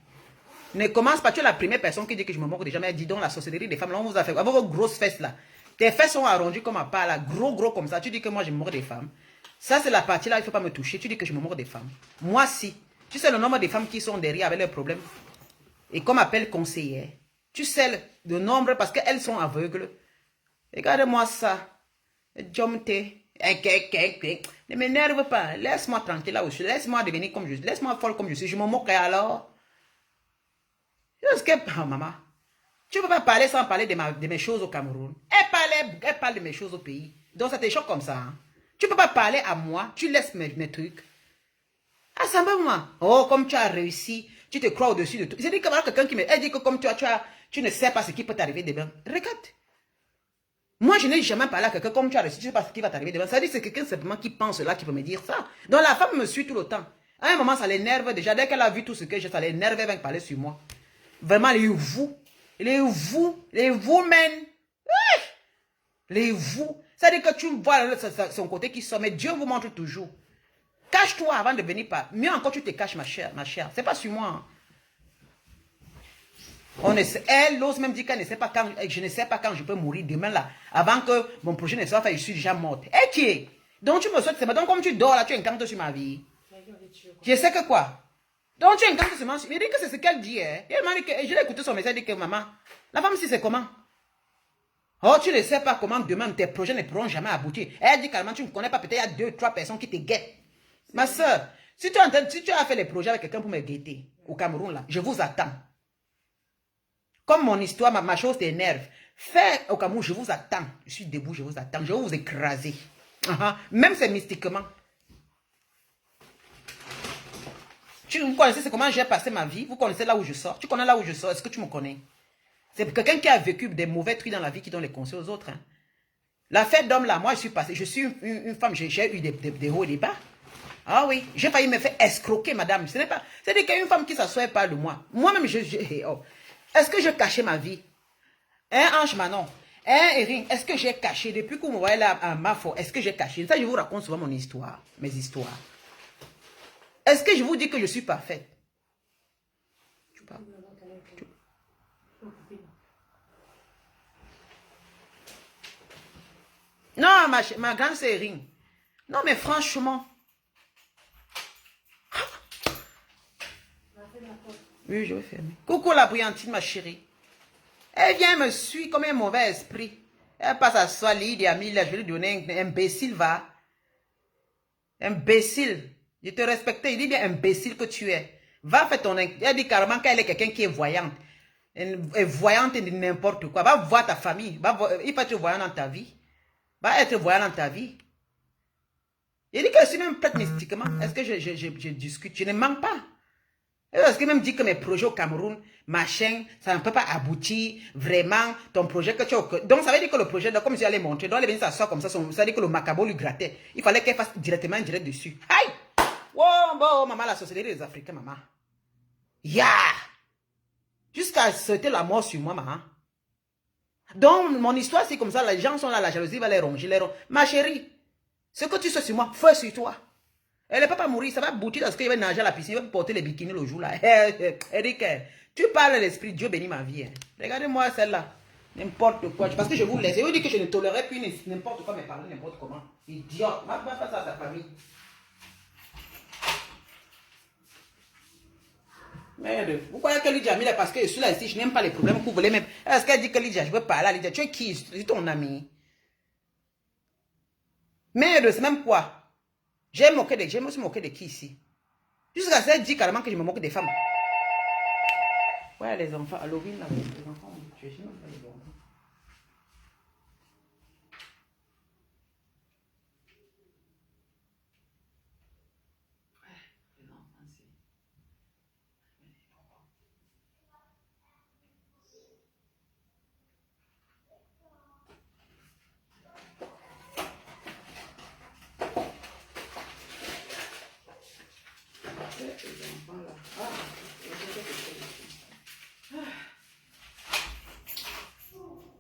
Ne commence pas, tu es la première personne qui dit que je me moque déjà, mais dis donc la sorcellerie des femmes, là on vous a fait, avec vos grosses fesses là, tes fesses sont arrondies comme un pas là, gros comme ça, tu dis que moi je me moque des femmes, ça c'est la partie là, il ne faut pas me toucher, tu dis que je me moque des femmes, moi si, tu sais le nombre de femmes qui sont derrière avec leurs problèmes, et qu'on m'appelle conseillère, tu sais le nombre parce qu'elles sont aveugles, regarde-moi ça, Jomte, ne m'énerve pas, laisse-moi tranquille là où je suis, laisse-moi devenir comme je suis, laisse-moi folle comme je suis, je me moque alors. Oh, maman, tu ne peux pas parler sans parler de mes choses au Cameroun. Elle parle de mes choses au pays. Donc ça te choque comme ça. Hein? Tu ne peux pas parler à moi, tu laisses mes trucs. Ah, ça va moi. Oh, comme tu as réussi, tu te crois au-dessus de tout. C'est dit que voilà quelqu'un qui me... Elle dit que comme tu ne sais pas ce qui peut t'arriver demain. Regarde. Moi, je n'ai jamais parlé à quelqu'un comme tu as réussi, tu ne sais pas ce qui va t'arriver demain. Ça dit que c'est quelqu'un simplement qui pense là, qui peut me dire ça. Donc la femme me suit tout le temps. À un moment, ça l'énerve déjà. Dès qu'elle a vu tout ce que j'ai, ça l'énerve, elle va parler sur moi. Vraiment, les vous, men, les vous. C'est-à-dire que tu vois son côté qui sort, mais Dieu vous montre toujours. Cache-toi avant de venir par. Mieux encore, tu te caches, ma chère. C'est pas sur moi. Elle ose même dire qu'elle ne sait pas quand, je ne sais pas quand je peux mourir demain là. Avant que mon projet ne soit fait, je suis déjà morte. Et qui est? Donc tu me souhaites, donc comme tu dors là, tu incantes sur ma vie. Je sais que quoi? Donc tu incantes sur ma vie. Il dit que c'est ce qu'elle dit. Hein. Elle m'a dit que, je l'ai écouté son message, elle dit que maman, la femme si c'est comment? Oh, tu ne sais pas comment demain tes projets ne pourront jamais aboutir. Elle dit carrément, tu ne connais pas, peut-être il y a 2, 3 personnes qui te guettent. Ma soeur, si tu as fait les projets avec quelqu'un pour me guetter au Cameroun, là, je vous attends. Comme mon histoire, ma chose t'énerve. Fais au Cameroun, je vous attends. Je suis debout, je vous attends. Je vais vous écraser. Même c'est mystiquement. Vous connaissez comment j'ai passé ma vie? Vous connaissez là où je sors? Tu connais là où je sors? Est-ce que tu me connais? C'est quelqu'un qui a vécu des mauvais trucs dans la vie qui donne les conseils aux autres. Hein. La fête d'homme là, moi je suis passée. Je suis une femme, j'ai eu des hauts et des bas. Ah oui, j'ai failli me faire escroquer, madame. Ce n'est pas. C'est-à-dire qu'il y a une femme qui s'assoit pas de moi. Moi-même, oh. Est-ce que j'ai caché ma vie? Hein, Ange Manon? Hein, Erin? Est-ce que j'ai caché? Depuis que vous me voyez là à Mafo, est-ce que j'ai caché? Ça, je vous raconte souvent mon histoire, mes histoires. Est-ce que je vous dis que je suis parfaite? Tu parles? Non, ma grande c'est Erin. Non, mais franchement. Oui, je vais fermer. Coucou la brillantine, ma chérie. Elle vient me suivre comme un mauvais esprit. Elle passe à soi, Lydia, Mila, je vais lui donner un imbécile, va. Imbécile. Je te respectais, il dit bien imbécile que tu es. Va faire ton... Elle dit carrément qu'elle est quelqu'un qui est voyante. Elle est voyante de n'importe quoi. Va voir ta famille. Il faut être voyant dans ta vie. Va être voyant dans ta vie. Il dit que je suis même prête mystiquement. Est-ce que je discute? Je ne mens pas. Est-ce que même dit que mes projets au Cameroun, machin, ça ne peut pas aboutir, vraiment, ton projet que tu as... Donc ça veut dire que le projet, comme je allais montrer, donc elle venir s'asseoir comme ça, ça veut dire que le macabo lui grattait. Il fallait qu'elle fasse directement direct dessus. Aïe! Wow, bon, maman, la société des Africains, maman. Ya! Yeah! Jusqu'à sauter la mort sur moi, maman. Donc, mon histoire, c'est comme ça, les gens sont là, la jalousie va les ronger, Ma chérie, ce que tu sais sur moi, fais sur toi. Elle ne peut pas mourir, ça va boutir parce qu'il va nager à la piscine, il va porter les bikinis le jour là. Eric, tu parles à l'esprit, Dieu bénit ma vie. Hein. Regardez-moi celle-là. N'importe quoi. Parce que je vous laisse. Je vous dis que je ne tolérerai plus n'importe quoi, mais parler n'importe comment. Idiote. Va faire ça à ta famille. Merde. Vous croyez que Lydia Mille, parce que je suis là ici, je n'aime pas les problèmes que vous voulez même. Est-ce qu'elle dit que Lydia, je veux parler à Lydia? Tu es qui? C'est ton ami. Merde, c'est même quoi? Je me suis moqué de qui ici? Jusqu'à ça, elle dit carrément que je me moque des femmes. Ouais, les enfants, Halloween, là, les enfants, je ne sais même pas les enfants.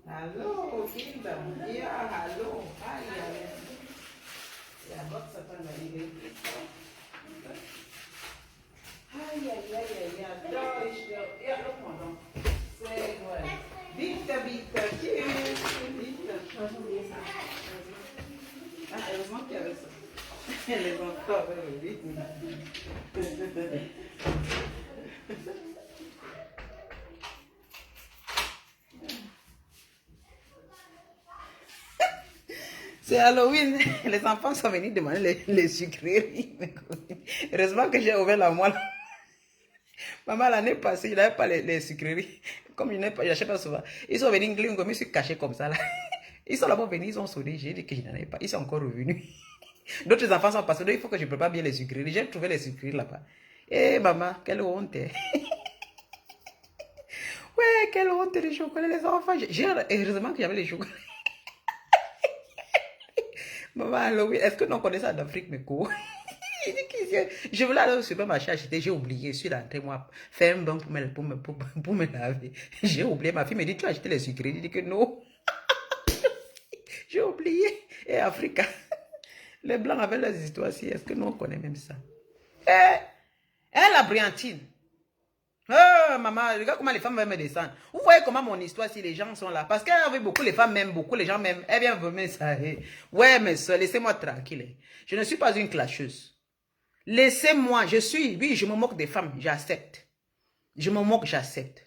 Allô, Kingdom. Yeah, allô. Aïe, aïe. Yeah, what's up on the aïe, aïe, aïe, aïe. Deutsch, ja, look mal. Sehr gut. Bitte, bitte. Tschüss. Bitte. Ah, heureusement qu'il y avait ça. Les enfants, oui. C'est Halloween. Les enfants sont venus demander les sucreries. Heureusement que j'ai ouvert la moelle. Maman, l'année passée, je n'avais pas les sucreries. Comme je n'achète pas souvent. Ils sont venus, je me suis caché comme ça. Là. Ils sont là-bas venus, ils ont sonné. J'ai dit que je n'en avais pas. Ils sont encore revenus. D'autres enfants sont passés. Donc, il faut que je prépare bien les sucreries. J'ai trouvé les sucreries là-bas. Eh, maman, quelle honte. Ouais, quelle honte les chocolats, les enfants. Heureusement que j'avais les chocolats. Maman, Halloween, est-ce que nous connaissons en Afrique, mes cours? Je voulais aller au supermarché acheter, j'ai oublié, je suis rentré, moi, faire un bain pour me laver. J'ai oublié, ma fille me dit, tu as acheté les sucreries? Je dis que non. J'ai oublié. Et Africa, les blancs avaient leurs histoires aussi, est-ce que nous on connaît même ça? La brillantine. Oh, maman, regarde comment les femmes veulent me descendre. Vous voyez comment mon histoire, si les gens sont là. Parce qu'elle avait beaucoup, les femmes m'aiment beaucoup, les gens m'aiment. Elle vient me ça. Ouais, mes soeurs, laissez-moi tranquille. Je ne suis pas une clasheuse. Laissez-moi, oui, je me moque des femmes, j'accepte. Je me moque, j'accepte.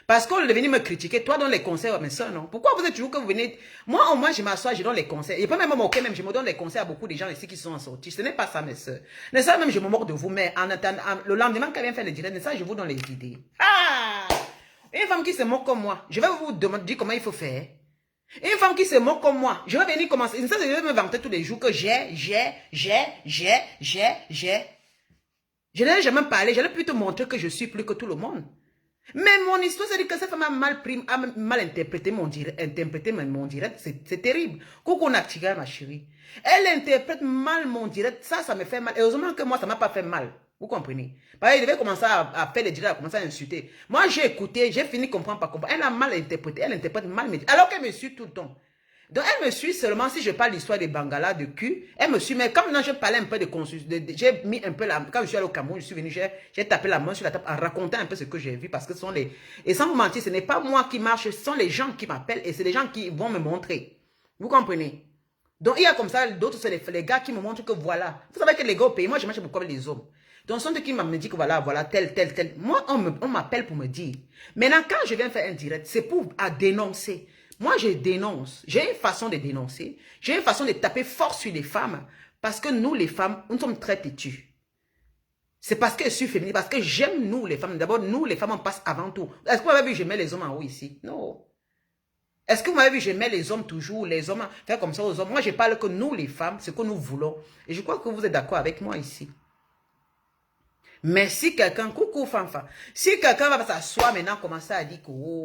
Parce qu'on est venu me critiquer, toi dans les conseils à mes soeurs, non? Pourquoi vous êtes toujours que vous venez... Moi, au moins, je m'assois, je donne les conseils. Et pas même me moquer, même, je me donne les conseils à beaucoup de gens ici qui sont sortis. Ce n'est pas ça, mes soeurs. Mais ça, même, je me moque de vous, mais en attendant, le lendemain, quand elle vient faire le direct, ça, je vous donne les idées. Ah! Une femme qui se moque comme moi, je vais vous demander comment il faut faire. Une femme qui se moque comme moi, je vais venir commencer. Ça, je vais me vanter tous les jours que j'ai. Je n'ai jamais parlé, j'allais plutôt montrer que je suis plus que tout le monde. Mais mon histoire, c'est que cette femme a mal pris, a mal interprété mon direct, c'est terrible. Coucou Naktiga, ma chérie. Elle interprète mal mon direct, ça me fait mal. Et heureusement que moi, ça ne m'a pas fait mal. Vous comprenez? Parce qu'elle devait commencer à faire les directs, à commencer à insulter. Moi, j'ai écouté, j'ai fini de comprendre, pas comprendre. Elle a mal interprété, elle interprète mal mes... Alors qu'elle me suit tout le temps. Donc, elle me suit seulement si je parle l'histoire des Bangala, de cul. Elle me suit, mais comme maintenant je parlais un peu de consus, j'ai mis un peu la... Quand je suis allé au Cameroun, je suis venu, j'ai tapé la main sur la table en racontant un peu ce que j'ai vu parce que ce sont les... Et sans vous mentir, ce n'est pas moi qui marche, ce sont les gens qui m'appellent et c'est les gens qui vont me montrer. Vous comprenez? Donc, il y a comme ça, d'autres, c'est les gars qui me montrent que voilà. Vous savez que les gars au pays, moi, je marche beaucoup avec les hommes. Donc, sont ceux qui me disent que voilà, tel. Moi, on m'appelle pour me dire. Maintenant, quand je viens faire un direct, c'est pour dénoncer. Moi, je dénonce. J'ai une façon de dénoncer. J'ai une façon de taper fort sur les femmes. Parce que nous, les femmes, nous sommes très têtus. C'est parce que je suis féminine. Parce que j'aime nous, les femmes. D'abord, nous, les femmes, on passe avant tout. Est-ce que vous avez vu, je mets les hommes en haut ici? Non. Est-ce que vous m'avez vu, je mets les hommes toujours, les hommes, faire comme ça aux hommes? Moi, je parle que nous, les femmes, ce que nous voulons. Et je crois que vous êtes d'accord avec moi ici. Mais si quelqu'un, coucou fanfa, si quelqu'un va s'asseoir maintenant, commencer à dire que, oh,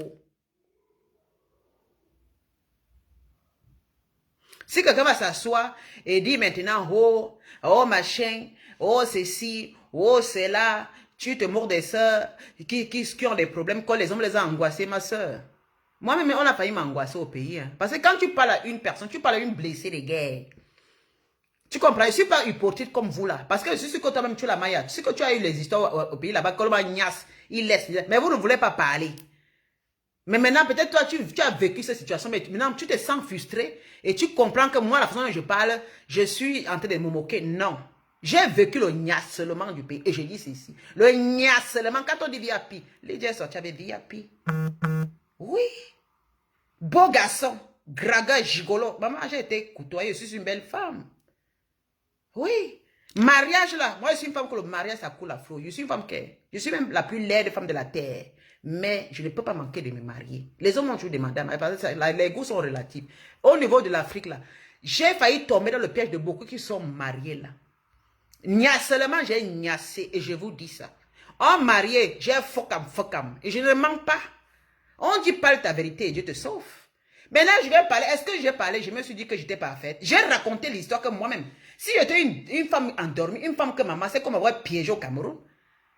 si quelqu'un va s'asseoir et dit maintenant, oh, oh machin, oh ceci, oh cela, tu te mords des sœurs qui ont des problèmes, quand les hommes les ont angoissés, ma soeur. Moi-même, on a failli m'angoisser au pays. Hein. Parce que quand tu parles à une personne, tu parles à une blessée de guerre. Tu comprends? Je ne suis pas hypocrite comme vous là. Parce que je suis sûr que toi-même tu la maillade. Tu sais que tu as eu les histoires au pays là-bas, Colomba Nias, il laisse. Mais vous ne voulez pas parler. Mais maintenant, peut-être toi, tu as vécu cette situation, mais maintenant, tu te sens frustré et tu comprends que moi, la façon dont je parle, je suis en train de me moquer. Non. J'ai vécu le niassement du pays. Et je dis ceci. Le niassement, quand on dit VIP, les gens sont avec VIP. Oui. Beau garçon. Graga, gigolo. Maman, j'ai été côtoyée. Je suis une belle femme. Oui. Mariage là. Moi, je suis une femme que le mariage, ça coule à flot. Je suis une femme je suis même la plus laide femme de la terre. Mais je ne peux pas manquer de me marier. Les hommes ont toujours demandé, les goûts sont relatifs. Au niveau de l'Afrique, là, j'ai failli tomber dans le piège de beaucoup qui sont mariés, là. Seulement j'ai gnassé, et je vous dis ça. En marié, j'ai fokam. Et je ne mens pas. On dit parle ta vérité et Dieu te sauve. Maintenant, je vais parler. Est-ce que j'ai parlé? Je me suis dit que j'étais parfaite. J'ai raconté l'histoire que moi-même. Si j'étais une femme endormie, une femme que maman, c'est comme avoir piégé au Cameroun.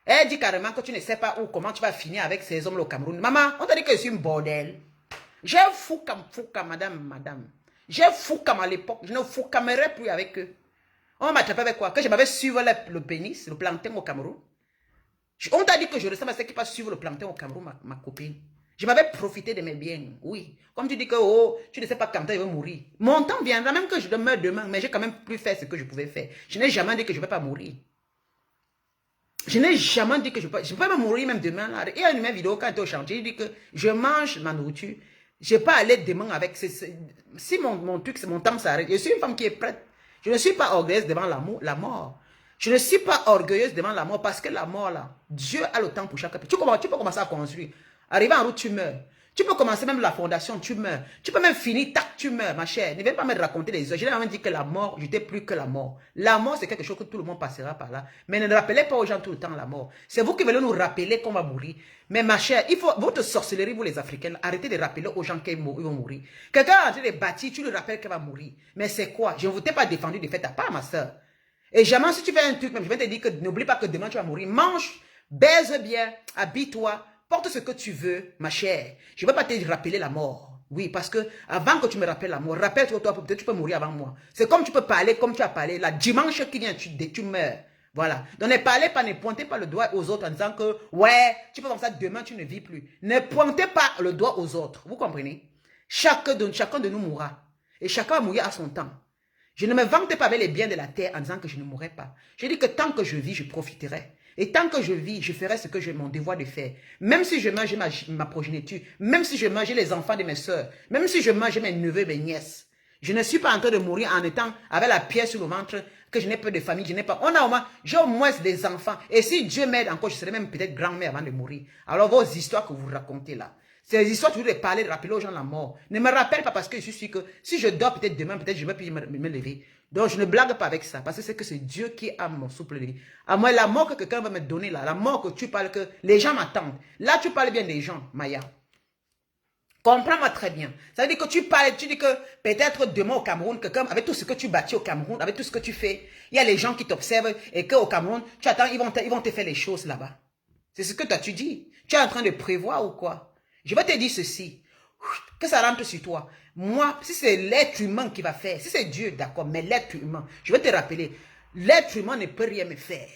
Elle dit carrément que tu ne sais pas où, comment tu vas finir avec ces hommes au Cameroun. Maman, on t'a dit que je suis une bordel. J'ai foukam, madame. J'ai foukam à l'époque. Je ne foukamerai plus avec eux. On m'a attrapé avec quoi? Que je m'avais suivi le pénis, le plancton au Cameroun. On t'a dit que je ressemble à ceux qui passent suivre le plancton au Cameroun, ma copine. Je m'avais profité de mes biens, oui. Comme tu dis que, oh, tu ne sais pas quand il va mourir. Mon temps viendra, même que je demeure demain, mais j'ai quand même plus fait ce que je pouvais faire. Je n'ai jamais dit que je ne vais pas mourir. Je n'ai jamais dit que je peux même mourir même demain. Là. Il y a une vidéo quand j'étais au chantier, il dit que je mange ma nourriture. Je ne vais pas aller demain avec... Si mon truc, mon temps s'arrête, je suis une femme qui est prête. Je ne suis pas orgueilleuse devant la mort. Je ne suis pas orgueilleuse devant la mort parce que la mort, là, Dieu a le temps pour chaque personne. Tu peux commencer à construire. Arrivé en route, tu meurs. Tu peux commencer même la fondation, tu meurs. Tu peux même finir, tac, tu meurs, ma chère. Ne viens pas me raconter les heures. Je n'ai même dit que la mort, je n'étais plus que la mort. La mort, c'est quelque chose que tout le monde passera par là. Mais ne rappelez pas aux gens tout le temps la mort. C'est vous qui voulez nous rappeler qu'on va mourir. Mais ma chère, il faut, votre sorcellerie, vous les Africains, arrêtez de rappeler aux gens qu'ils vont mourir. Quelqu'un est en train de bâtir, tu lui rappelles qu'elle va mourir. Mais c'est quoi? Je ne vous t'ai pas défendu de faire ta part, ma soeur. Et jamais, si tu fais un truc, même, je vais te dire que n'oublie pas que demain tu vas mourir. Mange, baise bien, habille-toi. Porte ce que tu veux, ma chère. Je ne vais pas te rappeler la mort. Oui, parce que avant que tu me rappelles la mort, rappelle-toi, peut-être tu peux mourir avant moi. C'est comme tu peux parler, comme tu as parlé. La dimanche qui vient, tu meurs. Voilà. Donc ne parlez pas, ne pointez pas le doigt aux autres en disant que, ouais, tu peux comme ça, demain tu ne vis plus. Ne pointez pas le doigt aux autres. Vous comprenez? Chacun de nous mourra. Et chacun va mourir à son temps. Je ne me vante pas avec les biens de la terre en disant que je ne mourrai pas. Je dis que tant que je vis, je profiterai. Et tant que je vis, je ferai ce que j'ai mon devoir de faire. Même si je meurs, j'ai ma progéniture. Même si je meurs, j'ai les enfants de mes soeurs. Même si je meurs, j'ai mes neveux et mes nièces. Je ne suis pas en train de mourir en étant avec la pierre sur le ventre, que je n'ai pas de famille, je n'ai pas... J'ai au moins des enfants. Et si Dieu m'aide encore, je serai même peut-être grand-mère avant de mourir. Alors vos histoires que vous racontez là, c'est des histoires toujours de parler, de rappeler aux gens la mort. Ne me rappelle pas parce que je suis sûr que si je dors peut-être demain, peut-être je vais plus me lever. Donc je ne blague pas avec ça parce que c'est que c'est Dieu qui a mon souffle de vie. À moi, la mort que quelqu'un va me donner là, la mort que tu parles, que les gens m'attendent. Là, tu parles bien des gens, Maya. Comprends-moi très bien. Ça veut dire que tu parles, tu dis que peut-être demain au Cameroun, quelqu'un, avec tout ce que tu bâtis au Cameroun, avec tout ce que tu fais, il y a les gens qui t'observent et qu'au Cameroun, tu attends, ils vont te faire les choses là-bas. C'est ce que tu dis. Tu es en train de prévoir ou quoi? Je vais te dire ceci. Que ça rentre sur toi. Moi, si c'est l'être humain qui va faire, si c'est Dieu, d'accord, mais l'être humain, je vais te rappeler, l'être humain ne peut rien me faire.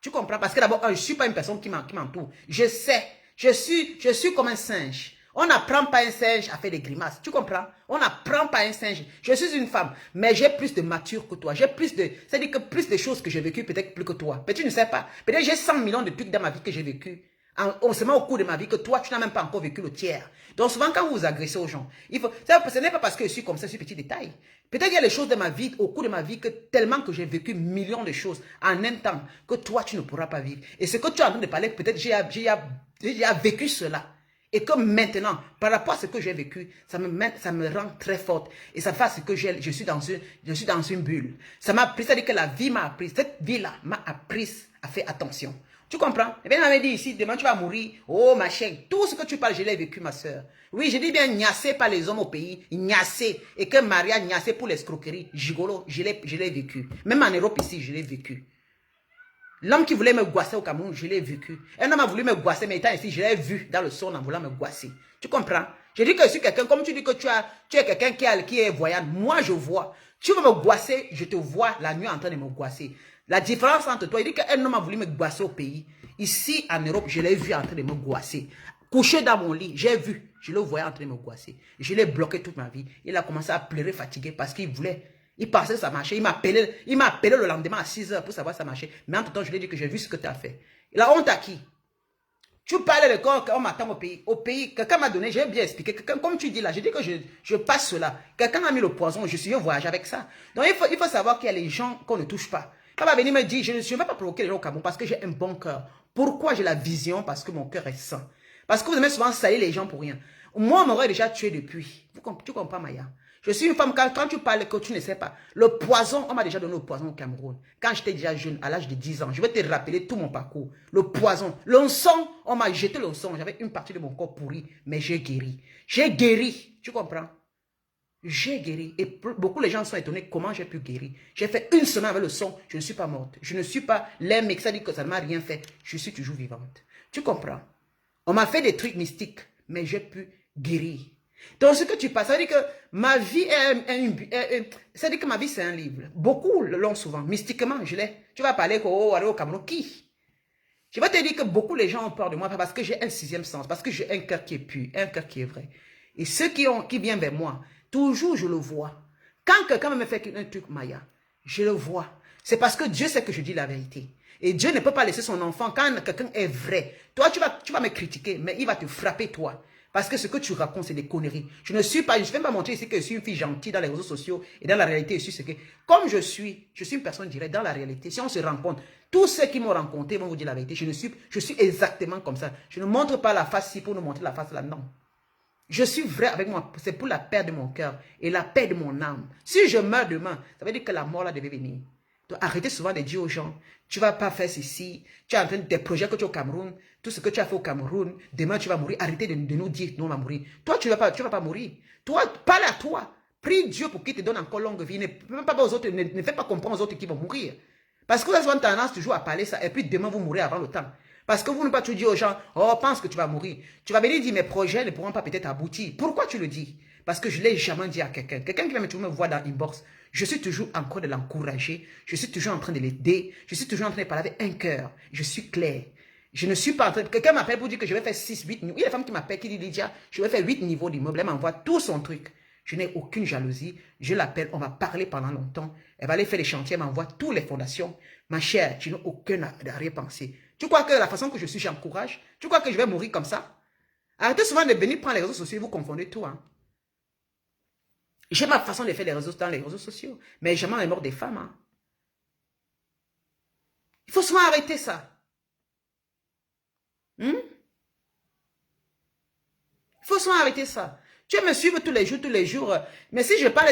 Tu comprends? Parce que d'abord, je ne suis pas une personne qui m'entoure. Je sais, je suis comme un singe. On n'apprend pas un singe à faire des grimaces. Tu comprends? On n'apprend pas un singe. Je suis une femme, mais j'ai plus de mature que toi. J'ai plus de... C'est-à-dire que plus de choses que j'ai vécues, peut-être plus que toi. Mais tu ne sais pas. Peut-être j'ai 100 millions de trucs dans ma vie que j'ai vécu. Seulement au cours de ma vie que toi, tu n'as même pas encore vécu le tiers. Donc souvent, quand vous vous agressez aux gens, ce n'est pas parce que je suis comme ça, je suis petit détail. Peut-être qu'il y a les choses de ma vie, au cours de ma vie, que tellement que j'ai vécu millions de choses en un temps, que toi, tu ne pourras pas vivre. Et ce que tu es en train de parler, peut-être j'ai vécu cela. Et que maintenant, par rapport à ce que j'ai vécu, ça me rend très forte. Et ça fait ce que je suis dans une bulle. Ça m'a appris, c'est-à-dire que la vie m'a appris, cette vie-là m'a appris à faire attention. Tu comprends? Et bien, on m'avait dit ici, demain tu vas mourir. Oh, ma chère, tout ce que tu parles, je l'ai vécu, ma soeur. Oui, je dis bien gnassé par les hommes au pays, gnassé. Et que Maria gnassé pour l'escroquerie, gigolo, je l'ai vécu. Même en Europe ici, je l'ai vécu. L'homme qui voulait me goisser au Cameroun, je l'ai vécu. Un homme a voulu me goisser, mais étant ici, je l'ai vu dans le son en voulant me goisser. Tu comprends? Je dis que je suis quelqu'un, comme tu dis que tu es quelqu'un qui est voyant, moi je vois. Tu veux me goisser, je te vois la nuit en train de me goisser. La différence entre toi, il dit qu'un homme a voulu me goisser au pays. Ici, en Europe, je l'ai vu en train de me goisser. Couché dans mon lit, j'ai vu, je le voyais en train de me goisser. Je l'ai bloqué toute ma vie. Il a commencé à pleurer fatigué parce qu'il voulait. Il pensait que ça marchait. Il m'a appelé le lendemain à 6 h pour savoir si ça marchait. Mais entre temps, je lui ai dit que j'ai vu ce que tu as fait. Il a honte à qui? Tu parles de quand on m'attend au pays. Au pays, quelqu'un m'a donné, j'ai bien expliqué. Comme tu dis là, j'ai dit que je passe cela. Quelqu'un a mis le poison, je suis un voyage avec ça. Donc il faut savoir qu'il y a les gens qu'on ne touche pas. Quand va venir me dire, je ne vais pas provoquer les gens au Cameroun parce que j'ai un bon cœur. Pourquoi j'ai la vision? Parce que mon cœur est sain. Parce que vous aimez souvent salir les gens pour rien. Moi, on m'aurait déjà tué depuis. Tu comprends, Maya? Je suis une femme, quand tu parles que tu ne sais pas, le poison, on m'a déjà donné le poison au Cameroun. Quand j'étais déjà jeune, à l'âge de 10 ans, je vais te rappeler tout mon parcours. Le poison, l'encens, on m'a jeté l'encens. J'avais une partie de mon corps pourri, mais j'ai guéri. J'ai guéri, tu comprends? J'ai guéri. Et beaucoup de gens sont étonnés comment j'ai pu guérir. J'ai fait une semaine avec le sang, je ne suis pas morte. Je ne suis pas l'air, mais ça dit que ça ne m'a rien fait. Je suis toujours vivante. Tu comprends? On m'a fait des trucs mystiques, mais j'ai pu guérir. Donc, ce que tu passes, ça veut dire que ma vie ça veut dire que ma vie, c'est un livre. Beaucoup l'ont souvent. Mystiquement, je l'ai. Tu vas parler au Cameroun. Qui? Je vais te dire que beaucoup de gens ont peur de moi parce que j'ai un sixième sens, parce que j'ai un cœur qui est pur, un cœur qui est vrai. Et ceux qui viennent vers moi, toujours je le vois. Quand quelqu'un me fait un truc Maya, je le vois. C'est parce que Dieu sait que je dis la vérité. Et Dieu ne peut pas laisser son enfant quand quelqu'un est vrai. Toi, tu vas me critiquer, mais il va te frapper, toi. Parce que ce que tu racontes, c'est des conneries. Je ne vais pas montrer ici que je suis une fille gentille dans les réseaux sociaux et dans la réalité, je suis ce que... Comme je suis une personne directe dans la réalité. Si on se rencontre, tous ceux qui m'ont rencontré vont vous dire la vérité. Je suis exactement comme ça. Je ne montre pas la face ici pour nous montrer la face là, non. Je suis vrai avec moi. C'est pour la paix de mon cœur et la paix de mon âme. Si je meurs demain, ça veut dire que la mort là devait venir. Donc, arrêtez souvent de dire aux gens, tu ne vas pas faire ceci, tu es en train de des projets que tu as au Cameroun, tout ce que tu as fait au Cameroun, demain tu vas mourir. Arrêtez de nous dire, nous on va mourir. Toi, tu ne vas pas mourir. Toi, parle à toi. Prie Dieu pour qu'il te donne encore longue vie. Ne fais pas comprendre aux autres qui vont mourir. Parce que vous avez tendance toujours à parler ça, et puis demain vous mourrez avant le temps. Parce que vous ne pouvez pas toujours dire aux gens, oh, pense que tu vas mourir. Tu vas venir dire, mes projets ne pourront pas peut-être aboutir. Pourquoi tu le dis? Parce que je ne l'ai jamais dit à quelqu'un. Quelqu'un qui va me voir dans inbox, je suis toujours encore de l'encourager. Je suis toujours en train de l'aider. Je suis toujours en train de parler avec un cœur. Je suis clair. Je ne suis pas en train... Quelqu'un m'appelle pour dire que je vais faire 6, 8 niveaux. Il y a des femmes qui m'appellent, qui disent, Lydia, je vais faire 8 niveaux d'immeuble. Elle m'envoie tout son truc. Je n'ai aucune jalousie. Je l'appelle, on va parler pendant longtemps. Elle va aller faire les chantiers, elle m'envoie toutes les fondations. Ma chère, tu n'as aucune arrière-pensée. Tu crois que la façon que je suis, j'encourage? Tu crois que je vais mourir comme ça? Arrêtez souvent de venir prendre les réseaux sociaux et vous confondez tout. Hein. J'ai ma façon de faire les réseaux dans les réseaux sociaux. Mais jamais la mort des femmes. Hein. Il faut souvent arrêter ça. Il faut souvent arrêter ça. Tu vas me suivre tous les jours. Mais si je parle,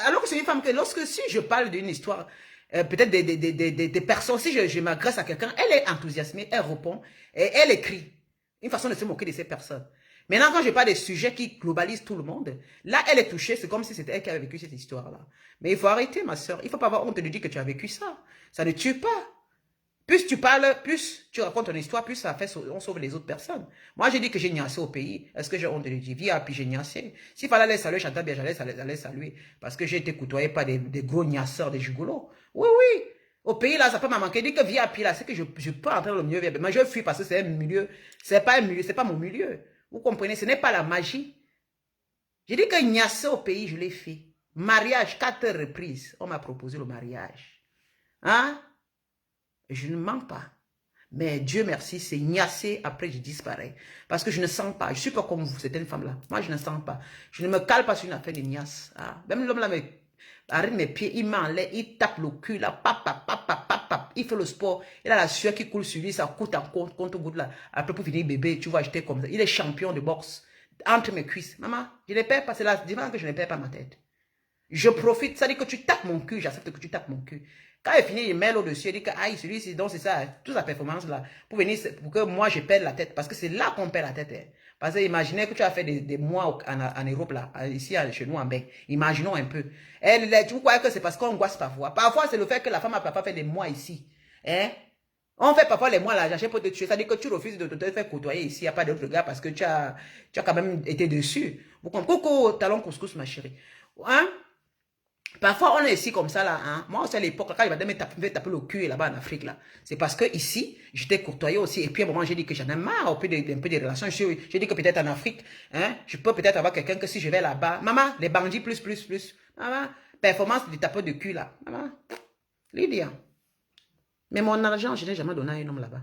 alors que c'est une femme que si je parle d'une histoire, peut-être des personnes, si je m'agresse à quelqu'un, elle est enthousiasmée, elle répond, et elle écrit. Une façon de se moquer de ces personnes. Maintenant, quand je parle des sujets qui globalisent tout le monde, là, elle est touchée, c'est comme si c'était elle qui avait vécu cette histoire-là. Mais il faut arrêter, ma soeur. Il ne faut pas avoir honte de dire que tu as vécu ça. Ça ne tue pas. Plus tu parles, plus tu racontes ton histoire, plus ça fait, on sauve les autres personnes. Moi, j'ai dit que j'ai niassé au pays. Est-ce que j'ai honte de le dire? Via, puis j'ai niassé. S'il fallait aller saluer Chantal, bien, j'allais saluer. Parce que j'ai été côtoyé par des gros niasseurs, des gigolos. Oui, oui. Au pays, là, ça peut m'a manqué. Dit que via, puis là, c'est que je peux entrer dans le milieu. Mais je fuis parce que c'est un milieu. C'est pas un milieu, c'est pas mon milieu. Vous comprenez? Ce n'est pas la magie. J'ai dit que niasser au pays, je l'ai fait. Mariage, 4 reprises. On m'a proposé le mariage. Hein? Je ne mens pas. Mais Dieu merci, c'est niassé, après je disparais. Parce que je ne sens pas. Je ne suis pas comme vous, certaines femmes-là. Moi, je ne sens pas. Je ne me cale pas sur une affaire de niasse. Ah. Même l'homme là me arrête mes pieds, il m'enlève, il tape le cul, là, pap. Il fait le sport. Il a la sueur qui coule sur lui, ça coûte en compte au bout de là. Après, pour finir, bébé, tu vois, j'étais comme ça. Il est champion de boxe. Entre mes cuisses. Maman, je ne perds pas. C'est là, dis-moi que je ne perds pas ma tête. Je profite. Ça dit que tu tapes mon cul. J'accepte que tu tapes mon cul. Quand il finit, il met l'au-dessus, il dit que aïe, celui-ci, donc c'est ça, toute sa performance là, pour venir, pour que moi je perde la tête, parce que c'est là qu'on perd la tête. Hein. Parce que imaginez que tu as fait des mois en Europe là, ici chez nous en Belgique, imaginons un peu. Tu crois que c'est parce qu'on angoisse parfois. Parfois c'est le fait que la femme a parfois fait des mois ici. Hein? On fait parfois les mois là, j'achète pour te tuer. Ça dit que tu refuses de te faire côtoyer ici, il n'y a pas d'autre gars parce que tu as quand même été dessus. Vous comprenez? Coucou, talon couscous ma chérie. Hein? Parfois, on est ici comme ça, là. Hein. Moi, c'est à l'époque, quand il m'a taper le cul là-bas en Afrique, là. C'est parce que ici, j'étais courtoyé aussi. Et puis, à un moment, j'ai dit que j'en ai marre un peu des relations. J'ai dit que peut-être en Afrique, hein, je peux peut-être avoir quelqu'un que si je vais là-bas. Maman, les bandits plus. Maman, performance du tapeur de cul, là. Maman, Lydia. Mais mon argent, je n'ai jamais donné à un homme là-bas.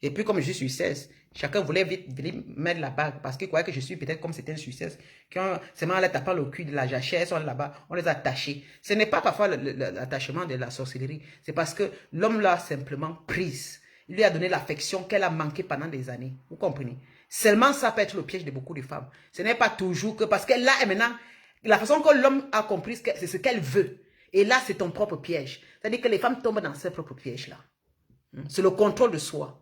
Et puis, comme je suis Suissesse, chacun voulait vite venir mettre la bague parce qu'il croyait que je suis peut-être comme c'était une Suissesse. Quand seulement elle tapant le cul de la jachère, sont là-bas, on les a attachés. Ce n'est pas parfois l'attachement de la sorcellerie. C'est parce que l'homme l'a simplement prise. Il lui a donné l'affection qu'elle a manqué pendant des années. Vous comprenez? Seulement ça peut être le piège de beaucoup de femmes. Ce n'est pas toujours que parce qu'elle là et maintenant, la façon que l'homme a compris, c'est ce qu'elle veut. Et là, c'est ton propre piège. C'est-à-dire que les femmes tombent dans ces propres pièges-là. C'est le contrôle de soi.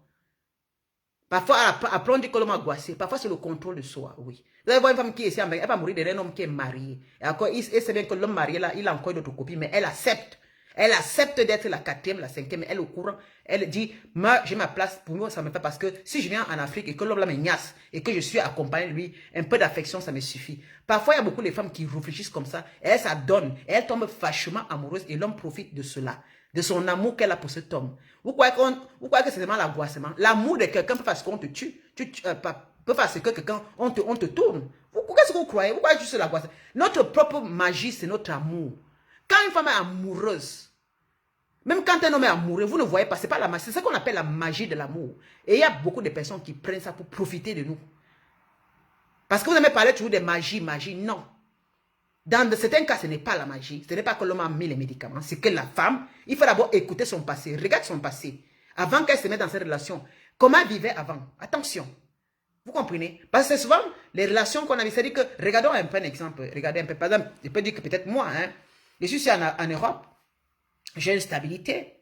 Parfois, après on dit que l'homme a goissé. Parfois, c'est le contrôle de soi, oui. Vous allez voir une femme qui est ici, elle va mourir d'un homme qui est marié. Et encore, il sait bien que l'homme marié, là, il a encore d'autres copines, mais elle accepte. Elle accepte d'être la 4e, la 5e, elle est au courant. Elle dit, moi, j'ai ma place, pour moi, ça me fait parce que si je viens en Afrique et que l'homme là me niasse et que je suis accompagné de lui, un peu d'affection, ça me suffit. Parfois, il y a beaucoup de femmes qui réfléchissent comme ça, et elles s'adonnent, et elles tombent fâchement amoureuses, et l'homme profite de cela, de son amour qu'elle a pour cet homme. Vous croyez que c'est vraiment l'angoissement? L'amour de quelqu'un peut faire ce qu'on te tue, peut faire ce que quelqu'un, on te tourne. Qu'est-ce que vous croyez? Vous croyez juste l'angoissement? Notre propre magie, c'est notre amour. Quand une femme est amoureuse, même quand un homme est amoureux, vous ne voyez pas, c'est pas la magie, c'est ce qu'on appelle la magie de l'amour. Et il y a beaucoup de personnes qui prennent ça pour profiter de nous. Parce que vous aimez parler toujours de magie, non. Dans certains cas, ce n'est pas la magie. Ce n'est pas que l'homme a mis les médicaments. C'est que la femme, il faut d'abord écouter son passé. Regarde son passé. Avant qu'elle se mette dans cette relation. Comment elle vivait avant? Attention. Vous comprenez? Parce que c'est souvent les relations qu'on a vues. C'est-à-dire que, regardons un peu un exemple. Regardez un peu. Par exemple, je peux dire que peut-être moi, hein, je suis ici en Europe. J'ai une stabilité.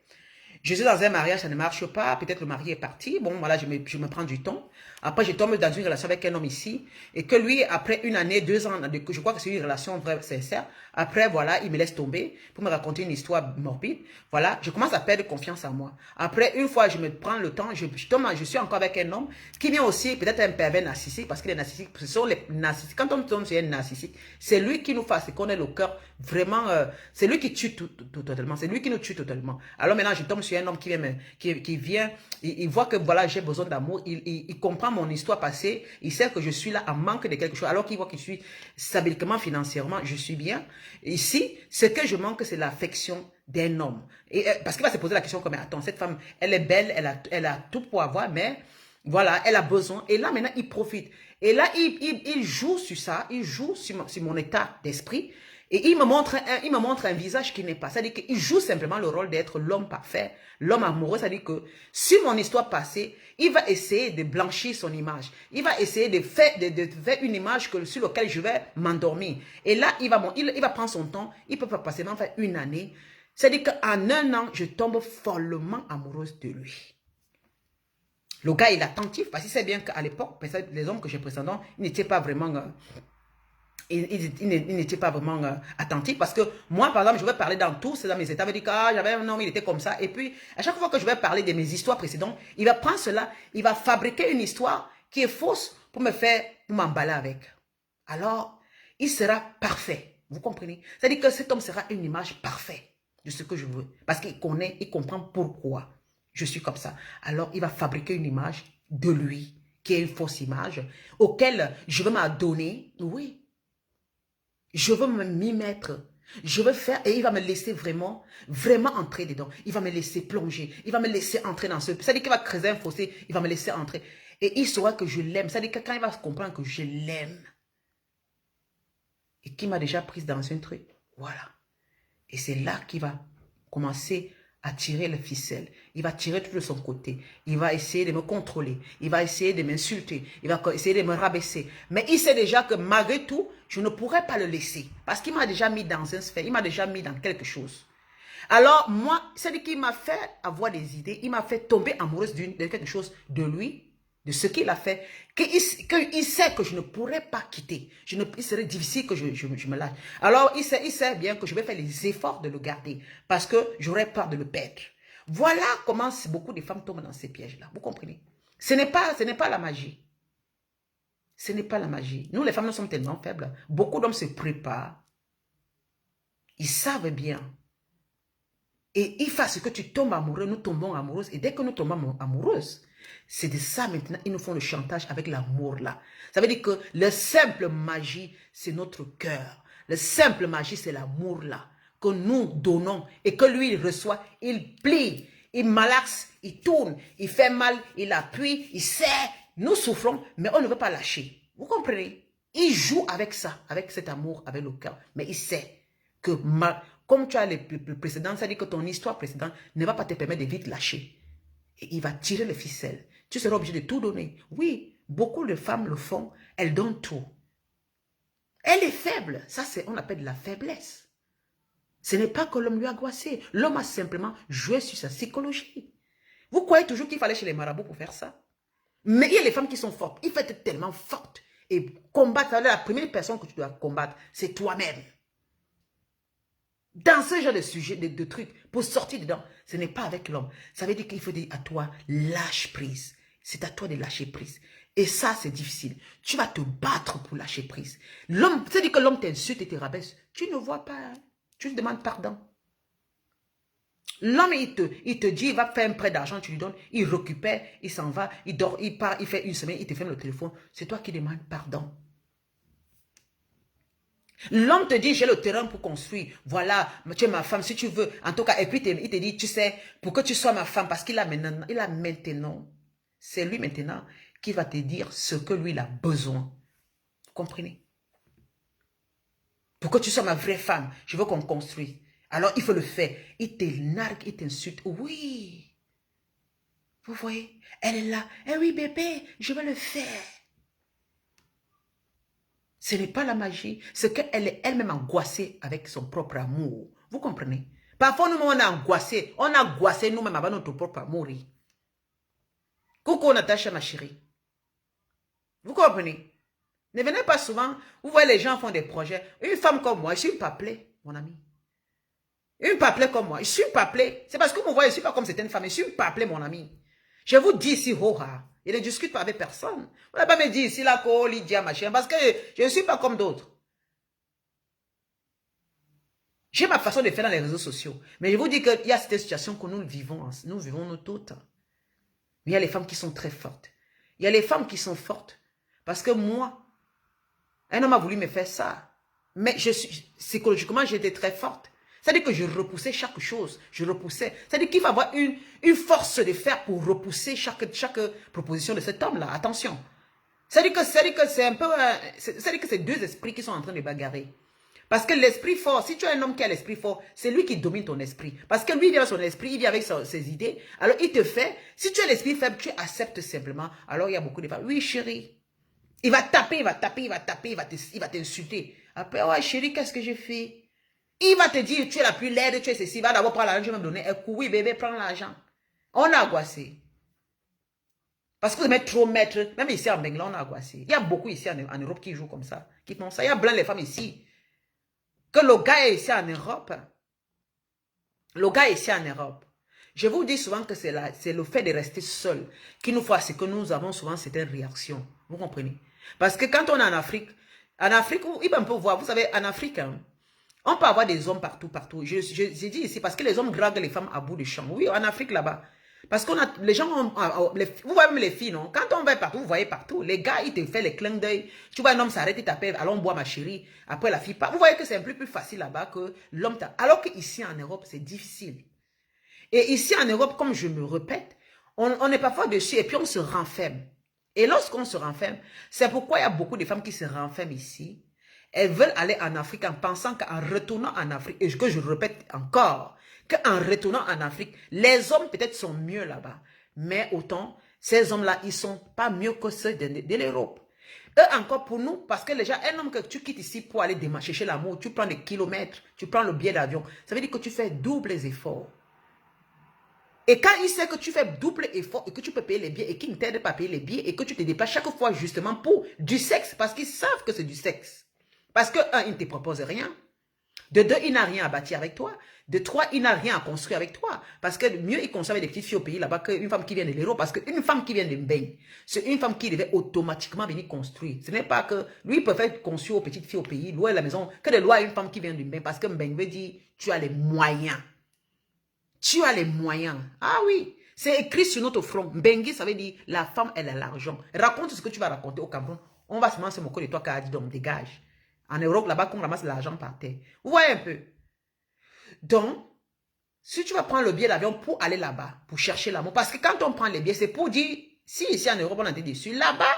Je suis dans un mariage, ça ne marche pas. Peut-être le mari est parti. Bon, voilà, je me prends du temps. Après, je tombe dans une relation avec un homme ici. Et que lui, après 1 année, 2 ans, je crois que c'est une relation vraie, sincère. Après, voilà, il me laisse tomber pour me raconter une histoire morbide. Voilà, je commence à perdre confiance en moi. Après, une fois, je me prends le temps, je suis encore avec un homme qui vient aussi, peut-être un pervers narcissique, parce qu'il est narcissique. Ce sont les narcissiques. Quand on tombe sur un narcissique, c'est lui qui nous fasse, c'est qu'on ait le cœur vraiment, c'est lui qui tue totalement. C'est lui qui nous tue totalement. Alors maintenant, je tombe sur un homme qui vient, il voit que voilà, j'ai besoin d'amour, il comprend mon histoire passée, il sait que je suis là en manque de quelque chose, alors qu'il voit que je suis stabilement, financièrement, je suis bien. Ici, ce que je manque, c'est l'affection d'un homme. Et, parce qu'il va se poser la question comme, attends, cette femme, elle est belle, elle a tout pour avoir, mais voilà, elle a besoin. Et là, maintenant, il profite. Et là, il joue sur ça, il joue sur mon état d'esprit. Et il me montre un visage qui n'est pas. C'est-à-dire qu'il joue simplement le rôle d'être l'homme parfait, l'homme amoureux. C'est-à-dire que sur mon histoire passée, il va essayer de blanchir son image. Il va essayer de faire une image sur laquelle je vais m'endormir. Et là, il va prendre son temps. Il peut pas passer même faire une année. C'est-à-dire qu'en un an, je tombe follement amoureuse de lui. Le gars, il est attentif parce qu'il sait bien qu'à l'époque, les hommes que j'ai précédents, ils n'étaient pas vraiment... il n'était pas vraiment attentif parce que moi, par exemple, je vais parler dans tous dans mes états, je vais dire que j'avais un homme, il était comme ça. Et puis, à chaque fois que je vais parler de mes histoires précédentes, il va prendre cela, il va fabriquer une histoire qui est fausse pour m'emballer avec. Alors, il sera parfait. Vous comprenez? C'est-à-dire que cet homme sera une image parfaite de ce que je veux. Parce qu'il connaît, il comprend pourquoi je suis comme ça. Alors, il va fabriquer une image de lui, qui est une fausse image, auquel je veux m'adonner. Oui. Je veux m'y mettre. Je veux faire et il va me laisser vraiment entrer dedans. Il va me laisser plonger. Il va me laisser entrer dans ce... C'est-à-dire qu'il va creuser un fossé. Il va me laisser entrer. Et il saura que je l'aime. C'est-à-dire que quand il va comprendre que je l'aime et qu'il m'a déjà prise dans un truc, voilà. Et c'est là qu'il va commencer à tirer le ficelle. Il va tirer tout de son côté. Il va essayer de me contrôler. Il va essayer de m'insulter. Il va essayer de me rabaisser. Mais il sait déjà que malgré tout, je ne pourrais pas le laisser. Parce qu'il m'a déjà mis dans un sphère. Il m'a déjà mis dans quelque chose. Alors, moi, c'est-à-dire qu'il m'a fait avoir des idées. Il m'a fait tomber amoureuse de quelque chose de lui, de ce qu'il a fait, qu'il sait que je ne pourrais pas quitter. Il serait difficile que je me lâche. Alors, il sait bien que je vais faire les efforts de le garder parce que j'aurais peur de le perdre. Voilà comment beaucoup de femmes tombent dans ces pièges-là. Vous comprenez? Ce n'est pas la magie. Ce n'est pas la magie. Nous, les femmes, nous sommes tellement faibles. Beaucoup d'hommes se préparent. Ils savent bien. Et il faut ce que tu tombes amoureux, nous tombons amoureuses. Et dès que nous tombons amoureuses, c'est de ça maintenant, ils nous font le chantage avec l'amour là. Ça veut dire que le simple magie, c'est notre cœur. Le simple magie, c'est l'amour là, que nous donnons et que lui, il reçoit. Il plie, il malaxe, il tourne, il fait mal, il appuie, il serre. Nous souffrons, mais on ne veut pas lâcher. Vous comprenez? Il joue avec ça, avec cet amour, avec le cœur. Mais il sait que comme tu as le précédent, ça dit que ton histoire précédente ne va pas te permettre de vite lâcher. Et il va tirer les ficelles. Tu seras obligé de tout donner. Oui, beaucoup de femmes le font. Elles donnent tout. Elle est faible. Ça, on appelle de la faiblesse. Ce n'est pas que l'homme lui a angoissé. L'homme a simplement joué sur sa psychologie. Vous croyez toujours qu'il fallait chez les marabouts pour faire ça? Mais il y a les femmes qui sont fortes. Il faut être tellement forte. Et combattre, la première personne que tu dois combattre, c'est toi-même. Dans ce genre de sujet, de trucs, pour sortir dedans, ce n'est pas avec l'homme. Ça veut dire qu'il faut dire à toi, lâche prise. C'est à toi de lâcher prise. Et ça, c'est difficile. Tu vas te battre pour lâcher prise. L'homme, c'est-à-dire que l'homme t'insulte et te rabaisse. Tu ne vois pas. Hein? Tu lui demandes pardon. L'homme, il te dit, il va faire un prêt d'argent, tu lui donnes, il récupère, il s'en va, il dort, il part, il fait une semaine, il te ferme le téléphone. C'est toi qui demandes pardon. L'homme te dit, j'ai le terrain pour construire. Voilà, tu es ma femme, si tu veux. En tout cas, et puis il te dit, tu sais, pour que tu sois ma femme, parce qu'il a maintenant, c'est lui maintenant qui va te dire ce que lui, il a besoin. Vous comprenez? Pour que tu sois ma vraie femme, je veux qu'on construise. Alors, il faut le faire. Il te nargue, il t'insulte. Oui. Vous voyez? Elle est là. Eh oui, bébé, je vais le faire. Ce n'est pas la magie. C'est qu'elle est elle-même angoissée avec son propre amour. Vous comprenez? Parfois, nous-mêmes, on a angoissé. On a angoissé nous-mêmes avec notre propre amour. Coucou, Natacha, ma chérie. Vous comprenez? Ne venez pas souvent. Vous voyez, les gens font des projets. Une femme comme moi, je suis une paplée, mon ami. Une paplée comme moi. Je suis une paplée. C'est parce que vous voyez, je ne suis pas comme certaines femmes. Je suis une paplée, mon ami. Je vous dis ici, Hora. Je ne discute pas avec personne. Vous n'allez pas me dire ici, la Lydia, machin. Parce que je ne suis pas comme d'autres. J'ai ma façon de faire dans les réseaux sociaux. Mais je vous dis qu'il y a cette situation que nous vivons nous toutes. Mais il y a les femmes qui sont très fortes. Il y a les femmes qui sont fortes. Parce que moi, un homme a voulu me faire ça. Mais psychologiquement, j'étais très forte. C'est-à-dire que je repoussais chaque chose. Je repoussais. C'est-à-dire qu'il faut avoir une force de fer pour repousser chaque proposition de cet homme-là. Attention. C'est-à-dire que c'est un peu... C'est-à-dire que c'est deux esprits qui sont en train de bagarrer. Parce que l'esprit fort, si tu as un homme qui a l'esprit fort, c'est lui qui domine ton esprit. Parce que lui, il vient avec son esprit, il vient avec ses idées. Alors, il te fait... Si tu as l'esprit faible, tu acceptes simplement. Alors, il y a beaucoup de femmes. Oui, chérie. Il va taper, il va taper, il va taper, il va t'insulter. Après, ouais, chérie, qu'est-ce que j'ai fait? Il va te dire, tu es la plus laide, tu es ceci. Il va d'abord prendre l'argent, je vais me donner un coup. Oui, bébé, prends l'argent. On a angoissé. Parce que vous aimez trop mettre, même ici en Bengla, on a angoissé. Il y a beaucoup ici en Europe qui jouent comme ça, qui font ça. Il y a plein de femmes ici. Que le gars est ici en Europe. Le gars est ici en Europe. Je vous dis souvent que c'est le fait de rester seul qui nous fait ce que nous avons souvent certaines réactions. Vous comprenez? Parce que quand on est en Afrique, il peut un peu voir, vous savez, en Afrique, hein, on peut avoir des hommes partout, partout. J'ai dit ici, parce que les hommes draguent les femmes à bout de champ. Oui, en Afrique, là-bas. Parce qu'on a, les gens, vous voyez même les filles, non? Quand on va partout, vous voyez partout. Les gars, ils te font les clins d'œil. Tu vois un homme s'arrête, il t'appelle, allons boire ma chérie. Après, la fille part. Vous voyez que c'est un peu plus facile là-bas que l'homme. Alors qu'ici, en Europe, c'est difficile. Et ici, en Europe, comme je me répète, on est parfois dessus et puis on se renferme. Et lorsqu'on se renferme, c'est pourquoi il y a beaucoup de femmes qui se renferment ici. Elles veulent aller en Afrique en pensant qu'en retournant en Afrique, et que je répète encore, qu'en retournant en Afrique, les hommes peut-être sont mieux là-bas. Mais autant, ces hommes-là, ils ne sont pas mieux que ceux de l'Europe. Eux encore pour nous, parce que déjà, un homme que tu quittes ici pour aller chercher l'amour, tu prends des kilomètres, tu prends le billet d'avion, ça veut dire que tu fais doubles efforts. Et quand il sait que tu fais double effort et que tu peux payer les billets et qu'il ne t'aide pas à payer les billets et que tu te déplaces chaque fois justement pour du sexe, parce qu'ils savent que c'est du sexe. Parce que, un, il ne te propose rien. De deux, il n'a rien à bâtir avec toi. De trois, il n'a rien à construire avec toi. Parce que mieux il construit avec des petites filles au pays là-bas qu'une femme qui vient de l'Europe. Parce qu'une femme qui vient de Mbeng, c'est une femme qui devait automatiquement venir construire. Ce n'est pas que lui, il peut faire construire aux petites filles au pays, louer la maison, que de louer à une femme qui vient de Mbeng. Parce que Mbeng veut dire, tu as les moyens. Tu as les moyens. Ah oui, c'est écrit sur notre front. Mbengui, ça veut dire la femme, elle a l'argent. Raconte ce que tu vas raconter au Cameroun. On va se moquer de toi car dit donc dégage. En Europe, là-bas, qu'on ramasse l'argent par terre. Vous voyez un peu. Donc, si tu vas prendre le billet d'avion pour aller là-bas, pour chercher l'amour, parce que quand on prend les billets, c'est pour dire, si ici en Europe, on a été déçus, là-bas,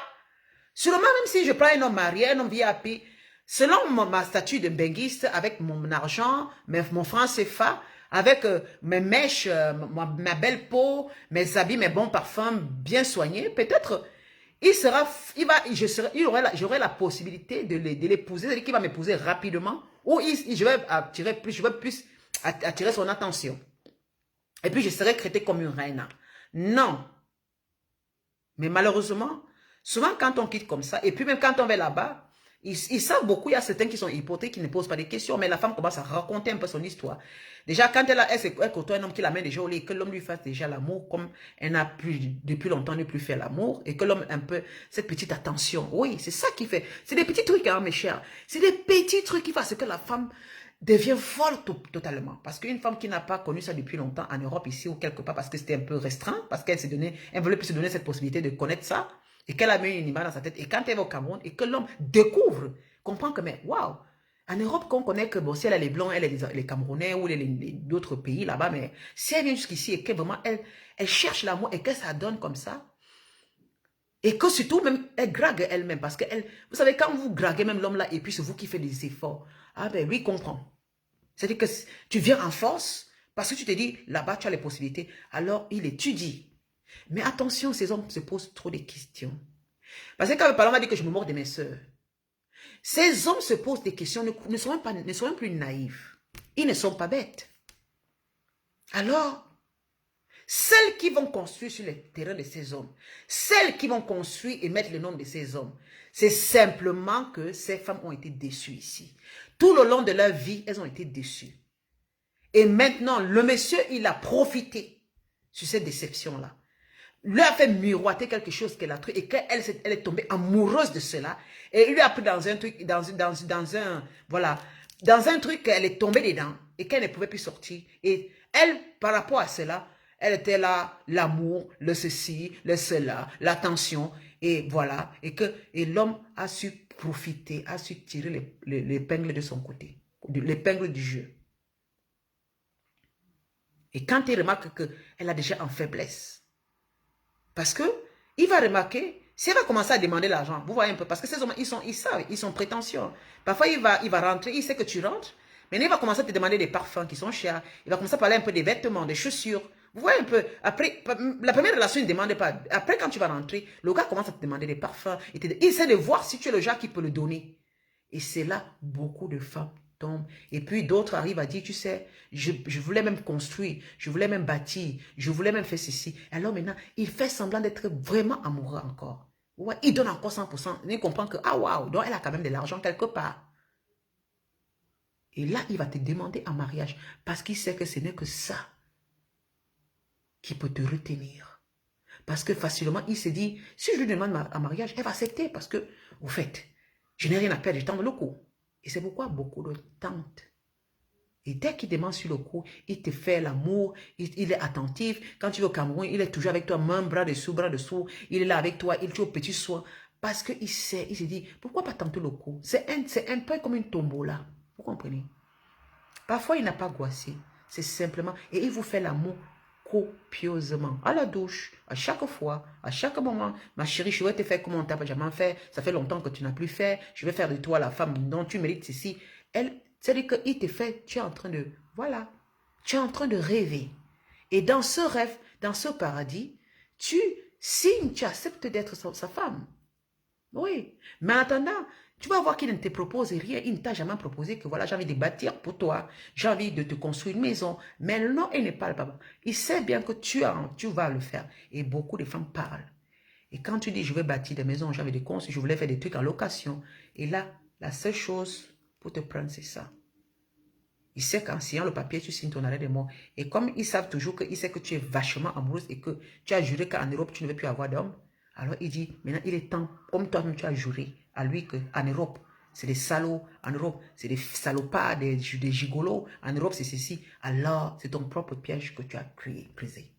sûrement même si je prends un homme marié, un homme VIP, selon ma statut de benguiste, avec mon argent, mon franc CFA, avec mes mèches, ma belle peau, mes habits, mes bons parfums bien soignés, peut-être j'aurai la possibilité de l'épouser, c'est-à-dire qu'il va m'épouser rapidement, ou je vais plus attirer son attention. Et puis je serai traitée comme une reine. Non. Mais malheureusement, souvent quand on quitte comme ça, et puis même quand on va là-bas, ils savent beaucoup, il y a certains qui sont hypothèques, qui ne posent pas de questions, mais la femme commence à raconter un peu son histoire. Déjà, quand elle côtoie un homme qui l'amène déjà au lit, et que l'homme lui fasse déjà l'amour, comme elle n'a plus, depuis longtemps, ne plus fait l'amour, et que l'homme un peu, cette petite attention. Oui, c'est ça qui fait. C'est des petits trucs, hein, mes chers. C'est des petits trucs qui font ce que la femme devient folle totalement. Parce qu'une femme qui n'a pas connu ça depuis longtemps en Europe, ici ou quelque part, parce que c'était un peu restreint, parce qu'elle voulait plus se donner cette possibilité de connaître ça, et qu'elle a mis une image dans sa tête, et quand elle va au Cameroun, et que l'homme découvre, comprend que, mais waouh, en Europe, qu'on connaît que, bon, si elle a les Blancs, elle a les Camerounais ou d'autres pays là-bas, mais si elle vient jusqu'ici et que vraiment, elle cherche l'amour et que ça donne comme ça, et que surtout, même, elle drague elle-même, parce que, vous savez, quand vous draguez même l'homme là, et puis c'est vous qui faites des efforts, ah ben, lui, il comprend. C'est-à-dire que tu viens en force, parce que tu te dis, là-bas, tu as les possibilités, alors il étudie. Mais attention, ces hommes se posent trop de questions. Parce que quand le parent m'a dit que je me mords de mes soeurs, ces hommes se posent des questions, ne sont même plus naïfs. Ils ne sont pas bêtes. Alors, celles qui vont construire sur les terrains de ces hommes, celles qui vont construire et mettre le nom de ces hommes, c'est simplement que ces femmes ont été déçues ici. Tout le long de leur vie, elles ont été déçues. Et maintenant, le monsieur, il a profité sur cette déception-là. Lui a fait miroiter quelque chose qu'elle a trouvé et qu'elle est tombée amoureuse de cela. Et il lui a pris dans un truc, voilà, dans un truc, elle est tombée dedans et qu'elle ne pouvait plus sortir. Et elle, par rapport à cela, elle était là, l'amour, le ceci, le cela, l'attention, et voilà. Et l'homme a su profiter, a su tirer l'épingle de son côté, l'épingle du jeu. Et quand il remarque qu'elle a déjà en faiblesse, parce que il va remarquer, si elle va commencer à demander l'argent, vous voyez un peu, parce que ces hommes, ils savent, ils sont prétentieux. Parfois, il va rentrer, il sait que tu rentres, mais il va commencer à te demander des parfums qui sont chers, il va commencer à parler un peu des vêtements, des chaussures. Vous voyez un peu, après, la première relation, il ne demande pas. Après, quand tu vas rentrer, le gars commence à te demander des parfums. Il essaie de voir si tu es le genre qui peut le donner. Et c'est là, beaucoup de femmes tombent. Et puis d'autres arrivent à dire, tu sais, je voulais même construire, je voulais même bâtir, je voulais même faire ceci. Alors maintenant, il fait semblant d'être vraiment amoureux encore. Ouais, il donne encore 100%. Il comprend que, ah waouh, donc elle a quand même de l'argent quelque part. Et là, il va te demander en mariage parce qu'il sait que ce n'est que ça qui peut te retenir. Parce que facilement, il se dit, si je lui demande en mariage, elle va accepter parce que, au fait, je n'ai rien à perdre, je tente le coup. Et c'est pourquoi beaucoup de tentent. Et dès qu'il demande sur le coup, il te fait l'amour, il est attentif. Quand tu vas au Cameroun, il est toujours avec toi, main, bras dessous, il est là avec toi, il te fait au petit soin. Parce qu'il sait, il se dit, pourquoi pas tenter le coup? C'est un peu comme une tombola. Vous comprenez? Parfois, il n'a pas goissé. C'est simplement, et il vous fait l'amour copieusement, à la douche, à chaque fois, à chaque moment. Ma chérie, je vais te faire comme on t'a pas jamais fait. Ça fait longtemps que tu n'as plus fait. Je vais faire de toi la femme dont tu mérites ceci. C'est-à-dire qu'il te fait, tu es en train de, voilà, tu es en train de rêver. Et dans ce rêve, dans ce paradis, tu signes, tu acceptes d'être sa femme. Oui, mais en attendant, tu vas voir qu'il ne te propose rien, il ne t'a jamais proposé que voilà, j'ai envie de bâtir pour toi, j'ai envie de te construire une maison. Mais non, il ne parle pas. Il sait bien que tu vas le faire. Et beaucoup de femmes parlent. Et quand tu dis, je vais bâtir des maisons, j'ai envie de construire, je voulais faire des trucs en location. Et là, la seule chose pour te prendre, c'est ça. Il sait qu'en signant le papier, tu signes ton arrêt de mort. Et comme ils savent toujours qu'il sait que tu es vachement amoureuse et que tu as juré qu'en Europe, tu ne veux plus avoir d'homme, alors il dit, maintenant il est temps, comme toi-même tu as juré à lui qu'en Europe, c'est des salauds, en Europe, c'est des salopards, des gigolos, en Europe c'est ceci, alors c'est ton propre piège que tu as créé, brisé.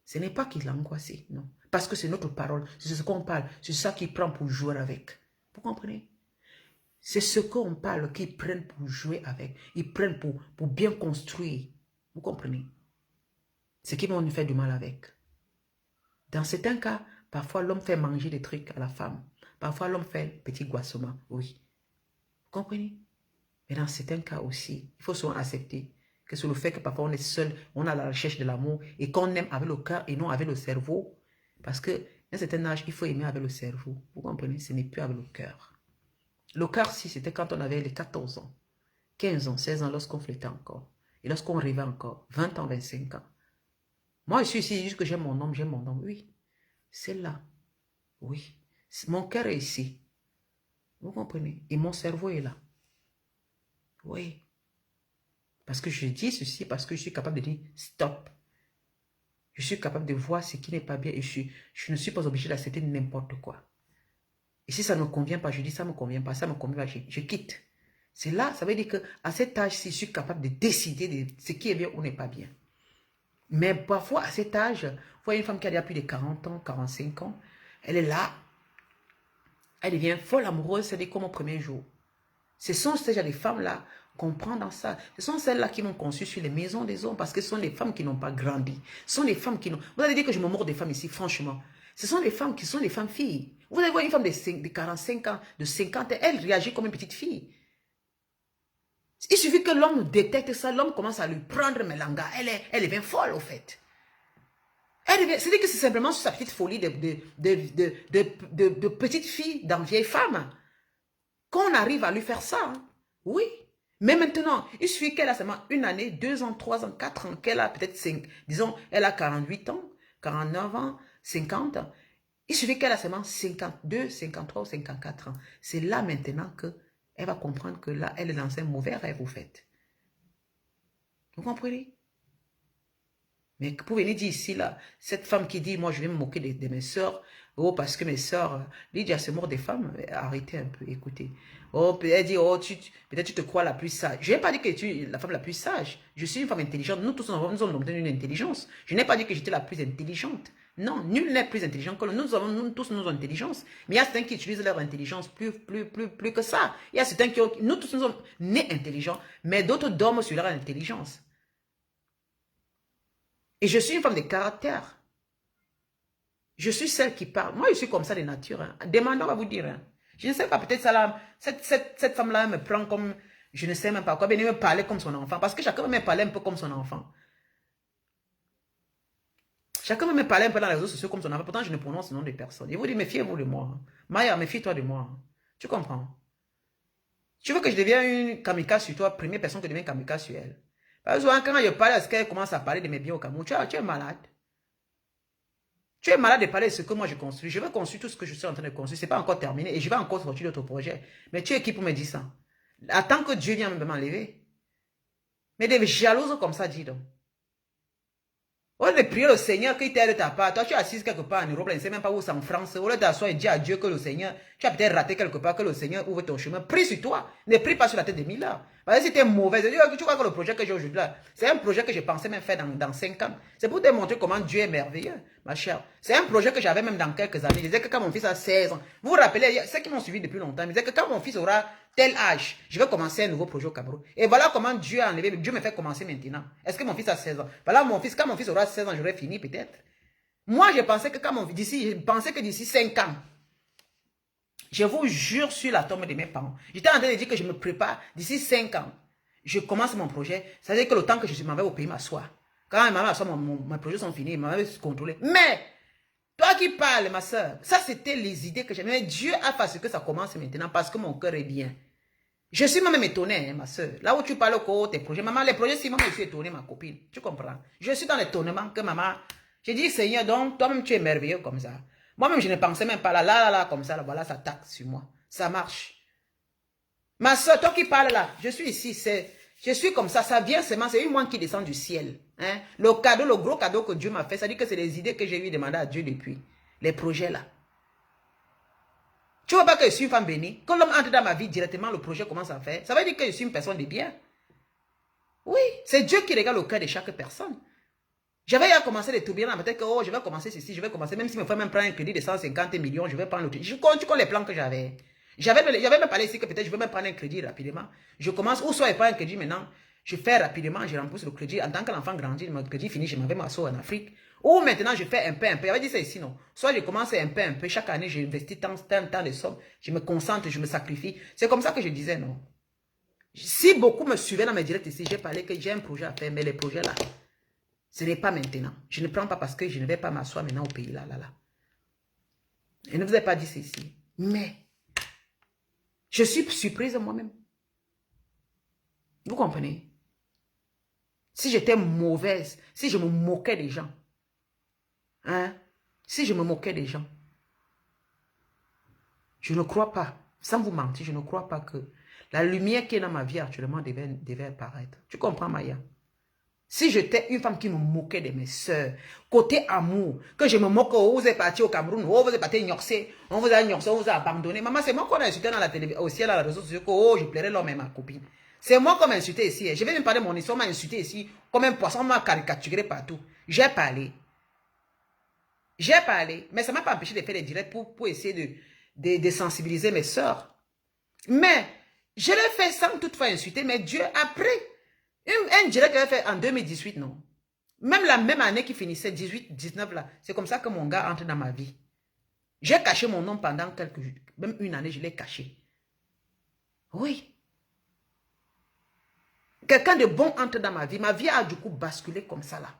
Ce n'est pas qu'il l'a angoissé, non. Parce que c'est notre parole, c'est ce qu'on parle, c'est ça qu'il prend pour jouer avec. Vous comprenez? C'est ce qu'on parle qu'ils prennent pour jouer avec, ils prennent pour bien construire. Vous comprenez? Ce qui vont nous faire du mal avec. Dans certains cas, parfois l'homme fait manger des trucs à la femme. Parfois l'homme fait petit goissement, oui. Vous comprenez? Mais dans certains cas aussi, il faut souvent accepter que c'est le fait que parfois on est seul, on a la recherche de l'amour et qu'on aime avec le cœur et non avec le cerveau. Parce qu'à un certain âge, il faut aimer avec le cerveau. Vous comprenez? Ce n'est plus avec le cœur. Le cœur, si c'était quand on avait les 14 ans, 15 ans, 16 ans, lorsqu'on flirtait encore. Et lorsqu'on rêvait encore, 20 ans, 25 ans. Moi, je suis ici, juste que j'aime mon homme, oui. C'est là. Oui. Mon cœur est ici. Vous comprenez? Et mon cerveau est là. Oui. Parce que je dis ceci, parce que je suis capable de dire stop. Je suis capable de voir ce qui n'est pas bien et je ne suis pas obligé d'accepter n'importe quoi. Et si ça ne me convient pas, je dis ça ne me convient pas, ça me convient pas, je quitte. C'est là, ça veut dire qu'à cet âge-ci, je suis capable de décider de ce qui est bien ou n'est pas bien. Mais parfois, à cet âge, vous voyez une femme qui a déjà plus de 40 ans, 45 ans, elle est là, elle devient folle amoureuse, c'est comme au premier jour. Ce sont ces gens de femmes-là qu'on prend dans ça. Ce sont celles-là qui m'ont conçu sur les maisons des hommes parce que ce sont des femmes qui n'ont pas grandi. Ce sont des femmes qui n'ont... Vous allez dire que je me mords des femmes ici, franchement. Ce sont des femmes qui sont des femmes filles. Vous allez voir une femme de 45 ans, de 50 ans, elle réagit comme une petite fille. Il suffit que l'homme détecte ça, l'homme commence à lui prendre mes langas. Elle devient folle, au fait. C'est-à-dire que c'est simplement sa petite folie de petite fille dans vieille femme qu'on arrive à lui faire ça. Hein. Oui. Mais maintenant, il suffit qu'elle a seulement une année, 2 ans, 3 ans, 4 ans, qu'elle a peut-être 5, disons, elle a 48 ans, 49 ans, 50 ans. Il suffit qu'elle a seulement 52, 53 ou 54 ans. C'est là maintenant qu'elle va comprendre que là, elle est dans un mauvais rêve, vous faites. Vous comprenez? Mais pour venir dire ici, là, cette femme qui dit, moi, je vais me moquer de mes soeurs, oh, parce que mes soeurs, Lydia, c'est mort des femmes, arrêtez un peu, écoutez. Oh, peut-être dire, oh, peut-être tu te crois la plus sage. Je n'ai pas dit que tu es la femme la plus sage. Je suis une femme intelligente. Nous tous, nous avons une intelligence. Je n'ai pas dit que j'étais la plus intelligente. Non, nul n'est plus intelligent que nous. Nous tous, nous avons une intelligence. Mais il y a certains qui utilisent leur intelligence plus que ça. Il y a certains qui, nous tous, nous sommes nés intelligents, mais d'autres dorment sur leur intelligence. Et je suis une femme de caractère. Je suis celle qui parle. Moi, je suis comme ça de nature. Hein. Demandons, on va vous dire. Hein. Je ne sais pas, peut-être ça là, cette femme-là me prend comme, je ne sais même pas quoi, venir me parler comme son enfant. Parce que chacun me parler un peu comme son enfant. Chacun me parler un peu dans les réseaux sociaux comme son enfant. Pourtant, je ne prononce le nom de personne. Je vous dis, méfiez-vous de moi. Hein. Maya, méfie-toi de moi. Hein. Tu comprends? Tu veux que je devienne une kamikaze sur toi, première personne que devient kamikaze sur elle. Parce que quand je parle, est-ce qu'elle commence à parler de mes biens au Cameroun? Tu es malade. Tu es malade de parler de ce que moi je construis. Je vais construire tout ce que je suis en train de construire. Ce n'est pas encore terminé et je vais encore sortir d'autres projets. Mais tu es qui pour me dire ça? Attends que Dieu vienne m'enlever. Mais des jalouses comme ça, dis donc. Au lieu de prier le Seigneur qu'il t'aide de ta part, toi tu es assise quelque part en Europe, je ne sais même pas où c'est en France, au lieu d'asseoir et dire à Dieu que le Seigneur, tu as peut-être raté quelque part, que le Seigneur ouvre ton chemin, prie sur toi, ne prie pas sur la tête de Mila. Parce que si tu es mauvaise, tu crois que le projet que j'ai aujourd'hui là, c'est un projet que je pensais même faire dans 5 ans. C'est pour te montrer comment Dieu est merveilleux, ma chère. C'est un projet que j'avais même dans quelques années. Je disais que quand mon fils a 16 ans, vous vous rappelez, ceux qui m'ont suivi depuis longtemps, je disais que quand mon fils aura tel âge, je vais commencer un nouveau projet au Cameroun. Et voilà comment Dieu a enlevé, Dieu me fait commencer maintenant. Est-ce que mon fils a 16 ans? Voilà quand mon fils aura 16 ans, j'aurai fini peut-être. Moi, je pensais que d'ici 5 ans, je vous jure sur la tombe de mes parents. J'étais en train de dire que je me prépare d'ici 5 ans. Je commence mon projet. Ça veut dire que le temps que je m'en vais au pays m'asseoir. Quand je m'en vais m'asseoir, mes projets sont finis, je m'en vais se contrôler. Mais, toi qui parles, ma soeur, ça c'était les idées que j'avais. Mais Dieu a fait ce que ça commence maintenant parce que mon cœur est bien. Je suis même étonnée, hein, ma soeur. Là où tu parles au tes projets, maman, les projets, si maman, je suis étonnée, ma copine. Tu comprends? Je suis dans l'étonnement que maman, j'ai dit, Seigneur, donc, toi-même, tu es merveilleux comme ça. Moi-même, je ne pensais même pas là, comme ça, là, voilà, ça taxe sur moi. Ça marche. Ma soeur, toi qui parles là, je suis ici, je suis comme ça vient seulement, c'est une moi qui descend du ciel. Hein? Le gros cadeau que Dieu m'a fait, ça dit que c'est les idées que j'ai eu demander à Dieu depuis. Les projets là. Tu vois pas que je suis une femme bénie? Quand l'homme entre dans ma vie directement, le projet commence à faire. Ça veut dire que je suis une personne de bien. Oui, c'est Dieu qui regarde le cœur de chaque personne. J'avais à commencer les tourbillons dans ma tête que oh, je vais commencer ceci, je vais commencer. Même si mes frères me prennent un crédit de 150 millions, je vais prendre le crédit. Je compte les plans que j'avais. J'avais même parlé ici que peut-être je vais même prendre un crédit rapidement. Je commence, ou soit je prends un crédit maintenant, je fais rapidement, je rembourse le crédit. En tant que l'enfant grandit, mon crédit finit, je m'en vais m'asseoir en Afrique. Ou maintenant, je fais un peu. J'avais dit ça ici, non. Soit je commence un peu. Chaque année, j'investis tant de sommes. Je me concentre, je me sacrifie. C'est comme ça que je disais, non. Si beaucoup me suivaient dans mes directs ici, j'ai parlé que j'ai un projet à faire, mais les projets là, ce n'est pas maintenant. Je ne prends pas parce que je ne vais pas m'asseoir maintenant au pays là. Je ne vous ai pas dit ceci. Mais, je suis surprise moi-même. Vous comprenez? Si j'étais mauvaise, si je me moquais des gens, hein, si je me moquais des gens, je ne crois pas, sans vous mentir, je ne crois pas que la lumière qui est dans ma vie actuellement devait apparaître. Tu comprends, Maya? Si j'étais une femme qui me moquait de mes soeurs, côté amour, que je me moque, oh, vous êtes parti au Cameroun, oh, vous êtes parti ignorer, on vous a ignoré, on vous a abandonné. Maman, c'est moi qu'on a insulté dans la télévision, aussi à la réseau sociaux, que oh, je plairais l'homme et ma copine. C'est moi qu'on m'a insulté ici. Je vais même parler de mon histoire, on m'a insulté ici, comme un poisson, on m'a caricaturé partout. J'ai parlé. J'ai parlé, mais ça ne m'a pas empêché de faire des directs pour essayer de sensibiliser mes soeurs. Mais, je l'ai fait sans toutefois insulter, mais Dieu a pris. Un direct que j'ai fait en 2018, non. Même la même année qui finissait, 18, 19 là, c'est comme ça que mon gars entre dans ma vie. J'ai caché mon nom pendant quelques jours, même une année, je l'ai caché. Oui. Quelqu'un de bon entre dans ma vie a du coup basculé comme ça là.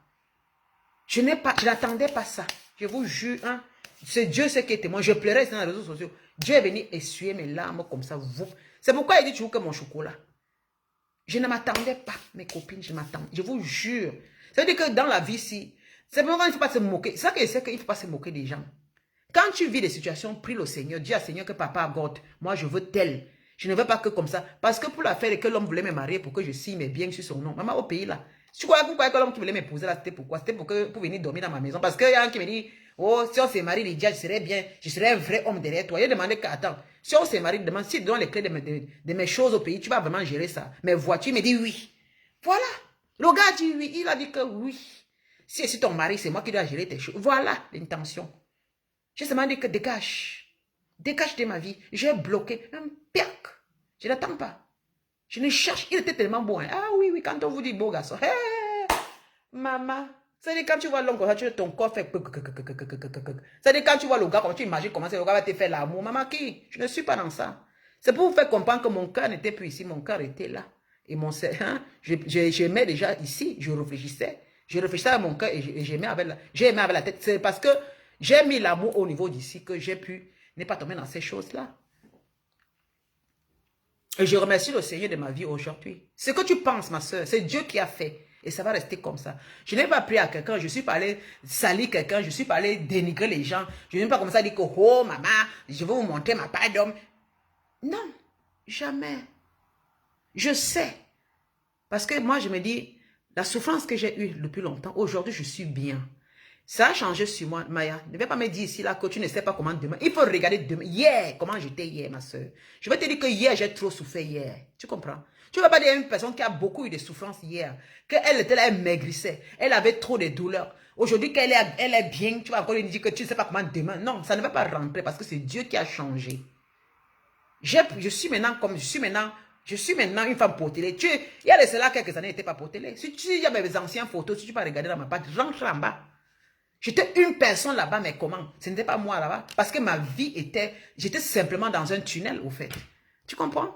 Je n'attendais pas ça. Je vous jure, hein, c'est Dieu ce qui est témoin. Je pleurais dans les réseaux sociaux. Dieu est venu essuyer mes larmes comme ça. C'est pourquoi il dit toujours que mon chocolat. Je ne m'attendais pas, mes copines, je vous jure. Ça veut dire que dans la vie, si, c'est vraiment il ne faut pas se moquer. C'est ça que je sais qu'il ne faut pas se moquer des gens. Quand tu vis des situations, prie le Seigneur, dis à Seigneur que papa God, moi je veux tel. Je ne veux pas que comme ça. Parce que pour la faire que l'homme voulait me marier pour que je signe mes biens sur son nom. Maman, au pays là, Tu crois que l'homme qui voulait m'épouser là, c'était pourquoi? C'était pour venir dormir dans ma maison. Parce qu'il y a un qui me dit, oh, si on se marie, Lydia, je serais bien, je serais un vrai homme derrière toi. Il a demandé qu'attends, si on se marie, demande si tu donnes les clés de mes choses au pays, tu vas vraiment gérer ça. Mes voitures, il me dit oui. Voilà. Le gars dit oui, il a dit que oui. Si c'est ton mari, c'est moi qui dois gérer tes choses. Voilà l'intention. J'ai seulement dit que dégage. Dégage de ma vie. J'ai bloqué un piac. Je n'attends pas. Je ne cherche. Il était tellement bon. Hein. Ah oui, oui, quand on vous dit beau garçon. Hey, maman. C'est-à-dire quand tu vois l'homme comme ça, ton corps fait... C'est-à-dire quand tu vois le gars, quand tu imagines comment le gars va te faire l'amour. Maman, qui? Je ne suis pas dans ça. C'est pour vous faire comprendre que mon cœur n'était plus ici. Mon cœur était là. Et mon hein, j'aimais déjà ici. Je réfléchissais. Je réfléchissais à mon cœur et j'aimais avec la tête. C'est parce que j'ai mis l'amour au niveau d'ici que j'ai pu ne pas tomber dans ces choses-là. Et je remercie le Seigneur de ma vie aujourd'hui. Ce que tu penses, ma soeur, c'est Dieu qui a fait. Et ça va rester comme ça. Je n'ai pas pris à quelqu'un, je ne suis pas allé salir quelqu'un, je ne suis pas allé dénigrer les gens. Je n'ai pas comme ça dit que, oh maman, je vais vous montrer ma part d'homme. Non, jamais. Je sais. Parce que moi, je me dis, la souffrance que j'ai eue depuis longtemps, aujourd'hui, je suis bien. Ça a changé sur moi, Maya. Ne vais pas me dire ici là que tu ne sais pas comment demain. Il faut regarder demain. Hier, comment j'étais hier, ma soeur. Je vais te dire que hier, j'ai trop souffert hier. Tu comprends? Tu ne vas pas dire à une personne qui a beaucoup eu de souffrance hier, qu'elle était là, elle maigrissait. Elle avait trop de douleurs. Aujourd'hui, qu'elle est bien, tu vas encore lui dire que tu ne sais pas comment demain. Non, ça ne va pas rentrer parce que c'est Dieu qui a changé. Je suis maintenant une femme pour télé. Il y a de cela quelques années, elle n'était pas pour télé. Si il y a mes anciennes photos, si tu peux regarder dans ma page, rentre en bas. J'étais une personne là-bas, mais comment? Ce n'était pas moi là-bas. Parce que ma vie était... J'étais simplement dans un tunnel, au fait. Tu comprends?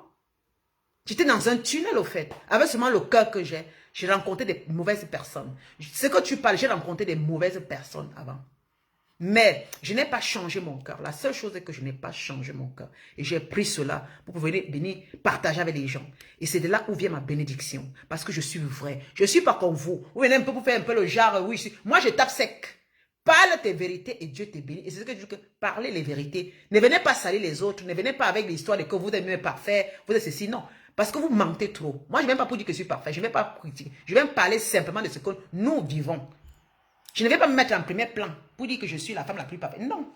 J'étais dans un tunnel, au fait. Avec seulement le cœur que j'ai rencontré des mauvaises personnes. Ce que tu parles, j'ai rencontré des mauvaises personnes avant. Mais je n'ai pas changé mon cœur. La seule chose est que je n'ai pas changé mon cœur. Et j'ai pris cela pour venir partager avec les gens. Et c'est de là où vient ma bénédiction. Parce que je suis vrai. Je ne suis pas comme vous. Vous venez un peu pour faire un peu le genre, oui, moi je tape sec. Parle tes vérités et Dieu te bénit. Et c'est ce que je dis que parlez les vérités. Ne venez pas salir les autres. Ne venez pas avec l'histoire de que vous êtes mieux parfait. Vous êtes ceci. Non. Parce que vous mentez trop. Moi, je ne viens pas pour dire que je suis parfait. Je ne vais pas critiquer. Je viens parler simplement de ce que nous vivons. Je ne vais pas me mettre en premier plan pour dire que je suis la femme la plus parfaite. Non.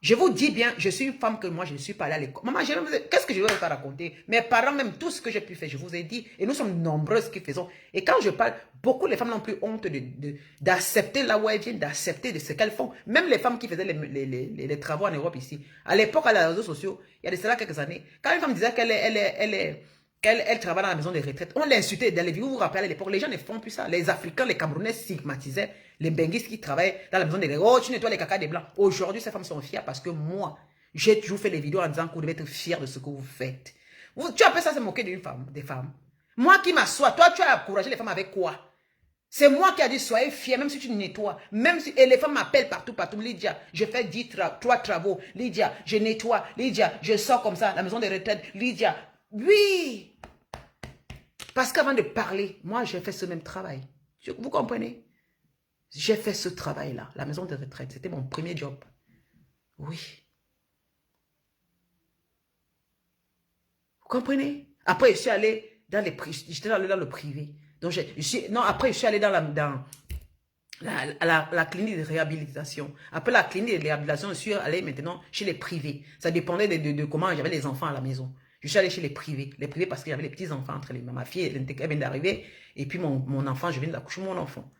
Je vous dis bien, je suis une femme que moi, je ne suis pas allée à l'école. Maman, qu'est-ce que je vais vous raconter? Mes parents, même tout ce que j'ai pu faire, je vous ai dit. Et nous sommes nombreuses qui faisons. Et quand je parle, beaucoup les femmes n'ont plus honte d'accepter là où elles viennent, d'accepter de ce qu'elles font. Même les femmes qui faisaient les travaux en Europe ici. À l'époque, à les réseaux sociaux, il y a de cela quelques années. Quand une femme disait qu'elle travaille dans la maison de retraite, on l'insultait dans les vidéos, vous vous rappelez à l'époque, les gens ne font plus ça. Les Africains, les Camerounais stigmatisaient les Benguistes qui travaillent dans la maison de retraite. Oh, tu nettoies les caca des Blancs. Aujourd'hui, ces femmes sont fières parce que moi, j'ai toujours fait les vidéos en disant que vous devez être fiers de ce que vous faites. Tu appelles ça se moquer d'une femme, des femmes. Moi qui m'assois, toi, tu as encouragé les femmes avec quoi? C'est moi qui ai dit, soyez fiers, même si tu nettoies. Même si, et les femmes m'appellent partout. Lydia, je fais 3 travaux. Lydia, je nettoie. Lydia, je sors comme ça, la maison de retraite. Lydia, oui. Parce qu'avant de parler, moi, j'ai fait ce même travail. Vous comprenez? J'ai fait ce travail-là, la maison de retraite. C'était mon premier job. Oui. Vous comprenez? Après, je suis allé dans les j'étais dans le privé. Donc, après, je suis allé dans la clinique de réhabilitation. Après la clinique de réhabilitation, je suis allé maintenant chez les privés. Ça dépendait de comment j'avais les enfants à la maison. Je suis allé chez les privés. Les privés parce qu'il y avait les petits-enfants entre les mains. Ma fille, elle vient d'arriver. Et puis mon enfant, je viens d'accoucher mon enfant.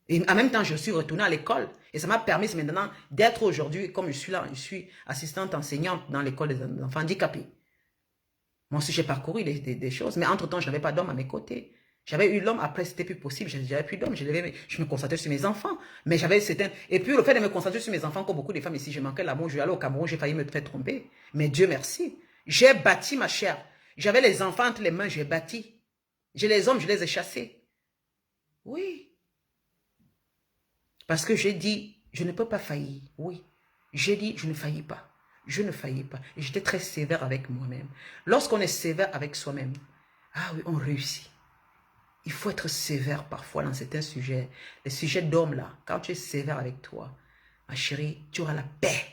Et en même temps, je suis retournée à l'école. Et ça m'a permis maintenant d'être aujourd'hui, comme je suis là, je suis assistante enseignante dans l'école des enfants handicapés. Moi aussi, j'ai parcouru des choses. Mais entre-temps, je n'avais pas d'homme à mes côtés. J'avais eu l'homme, après, c'était plus possible. J'avais plus d'homme. Je me concentrais sur mes enfants. Mais j'avais certains... Et puis, le fait de me concentrer sur mes enfants, comme beaucoup de femmes ici, je manquais l'amour. Je vais aller au Cameroun, j'ai failli me faire tromper. Mais Dieu merci. J'ai bâti ma chair. J'avais les enfants entre les mains, j'ai bâti. J'ai les hommes, je les ai chassés. Oui. Parce que j'ai dit, je ne peux pas faillir. Oui. J'ai dit, je ne faillis pas. Je ne faillis pas. Et j'étais très sévère avec moi-même. Lorsqu'on est sévère avec soi-même, ah oui, on réussit. Il faut être sévère parfois dans certains sujets. Les sujets d'homme là, quand tu es sévère avec toi, ma chérie, tu auras la paix.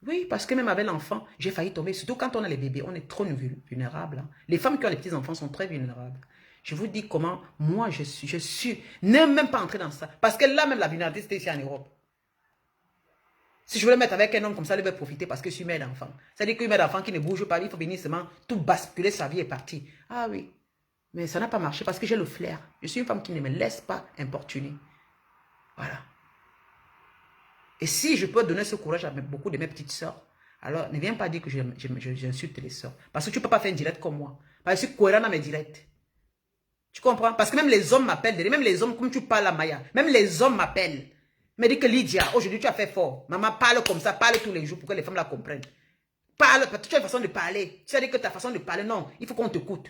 Oui, parce que même avec l'enfant, j'ai failli tomber. Surtout quand on a les bébés, on est trop vulnérable. Hein. Les femmes qui ont les petits-enfants sont très vulnérables. Je vous dis comment, moi, je suis, même pas entrer dans ça. Parce que là, même la vulnérabilité, c'était ici en Europe. Si je voulais mettre avec un homme comme ça, il va profiter parce que je suis mère d'enfant. C'est-à-dire qu'une mère d'enfant qui ne bouge pas, il faut venir seulement tout basculer, sa vie est partie. Ah oui, mais ça n'a pas marché parce que j'ai le flair. Je suis une femme qui ne me laisse pas importuner. Voilà. Et si je peux donner ce courage à beaucoup de mes petites sœurs, alors ne viens pas dire que j'insulte les sœurs. Parce que tu ne peux pas faire une direct comme moi. Parce que je suis cohérent dans mes directs. Tu comprends? Parce que même les hommes m'appellent. Même les hommes, comme tu parles à Maya, même les hommes m'appellent. Me dit que Lydia, aujourd'hui tu as fait fort. Maman parle comme ça, parle tous les jours pour que les femmes la comprennent. Parle, tu as une façon de parler. Tu as dit que ta façon de parler, non, il faut qu'on t'écoute.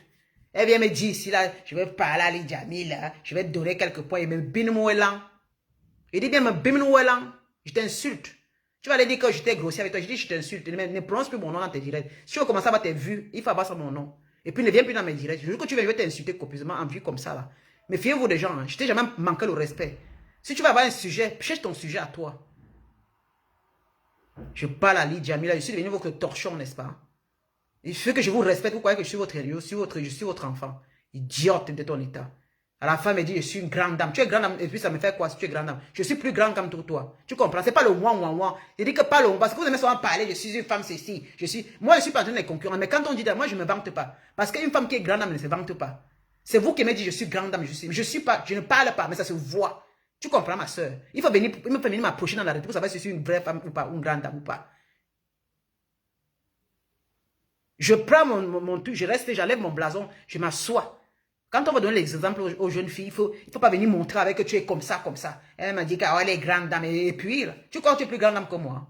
Elle vient me dire ici, là, je vais parler à Lydia Mila, je vais te donner quelques points. Il me bine-moi-lan. Il dit bien, me bine-moi-lan. Je t'insulte. Tu vas aller dire que j'étais grossier avec toi. Je dis, je t'insulte. Ne prononce plus mon nom dans tes directs. Si tu veux commencer à avoir tes vues, il faut avoir ça mon nom. Et puis ne viens plus dans mes directs. Je veux que tu viennes, je vais t'insulter copieusement en vue comme ça, là. Mais fiez-vous des gens, hein. Je t'ai jamais manqué le respect. Si tu vas avoir un sujet, cherche ton sujet à toi. Je parle à Lydia Mila, je suis devenu votre torchon, n'est-ce pas? Il faut que je vous respecte, vous croyez que je suis votre enfant. Idiote de ton état. À la fin, elle me dit, je suis une grande dame. Tu es grande dame, et puis ça me fait quoi si tu es grande dame? Je suis plus grande comme toi. Tu comprends? C'est pas le moi. Je dis que pas le moi, parce que vous aimez souvent parler, je suis une femme, ceci. Moi, je suis pas dans les concurrents, mais quand on dit, moi, je ne me vante pas. Parce qu'une femme qui est grande dame ne se vante pas. C'est vous qui me dites, je suis grande dame, je ne parle pas, mais ça se voit. Tu comprends, ma soeur? Il faut venir m'approcher dans la réponse pour savoir si je suis une vraie femme ou pas, une grande dame ou pas. Je prends mon truc, je reste, j'enlève mon blason, je m'assois. Quand on va donner les exemples aux jeunes filles, il faut pas venir montrer avec que tu es comme ça, comme ça. Elle m'a dit qu'elle est grande dame. Et puis, tu crois que tu es plus grande dame que moi?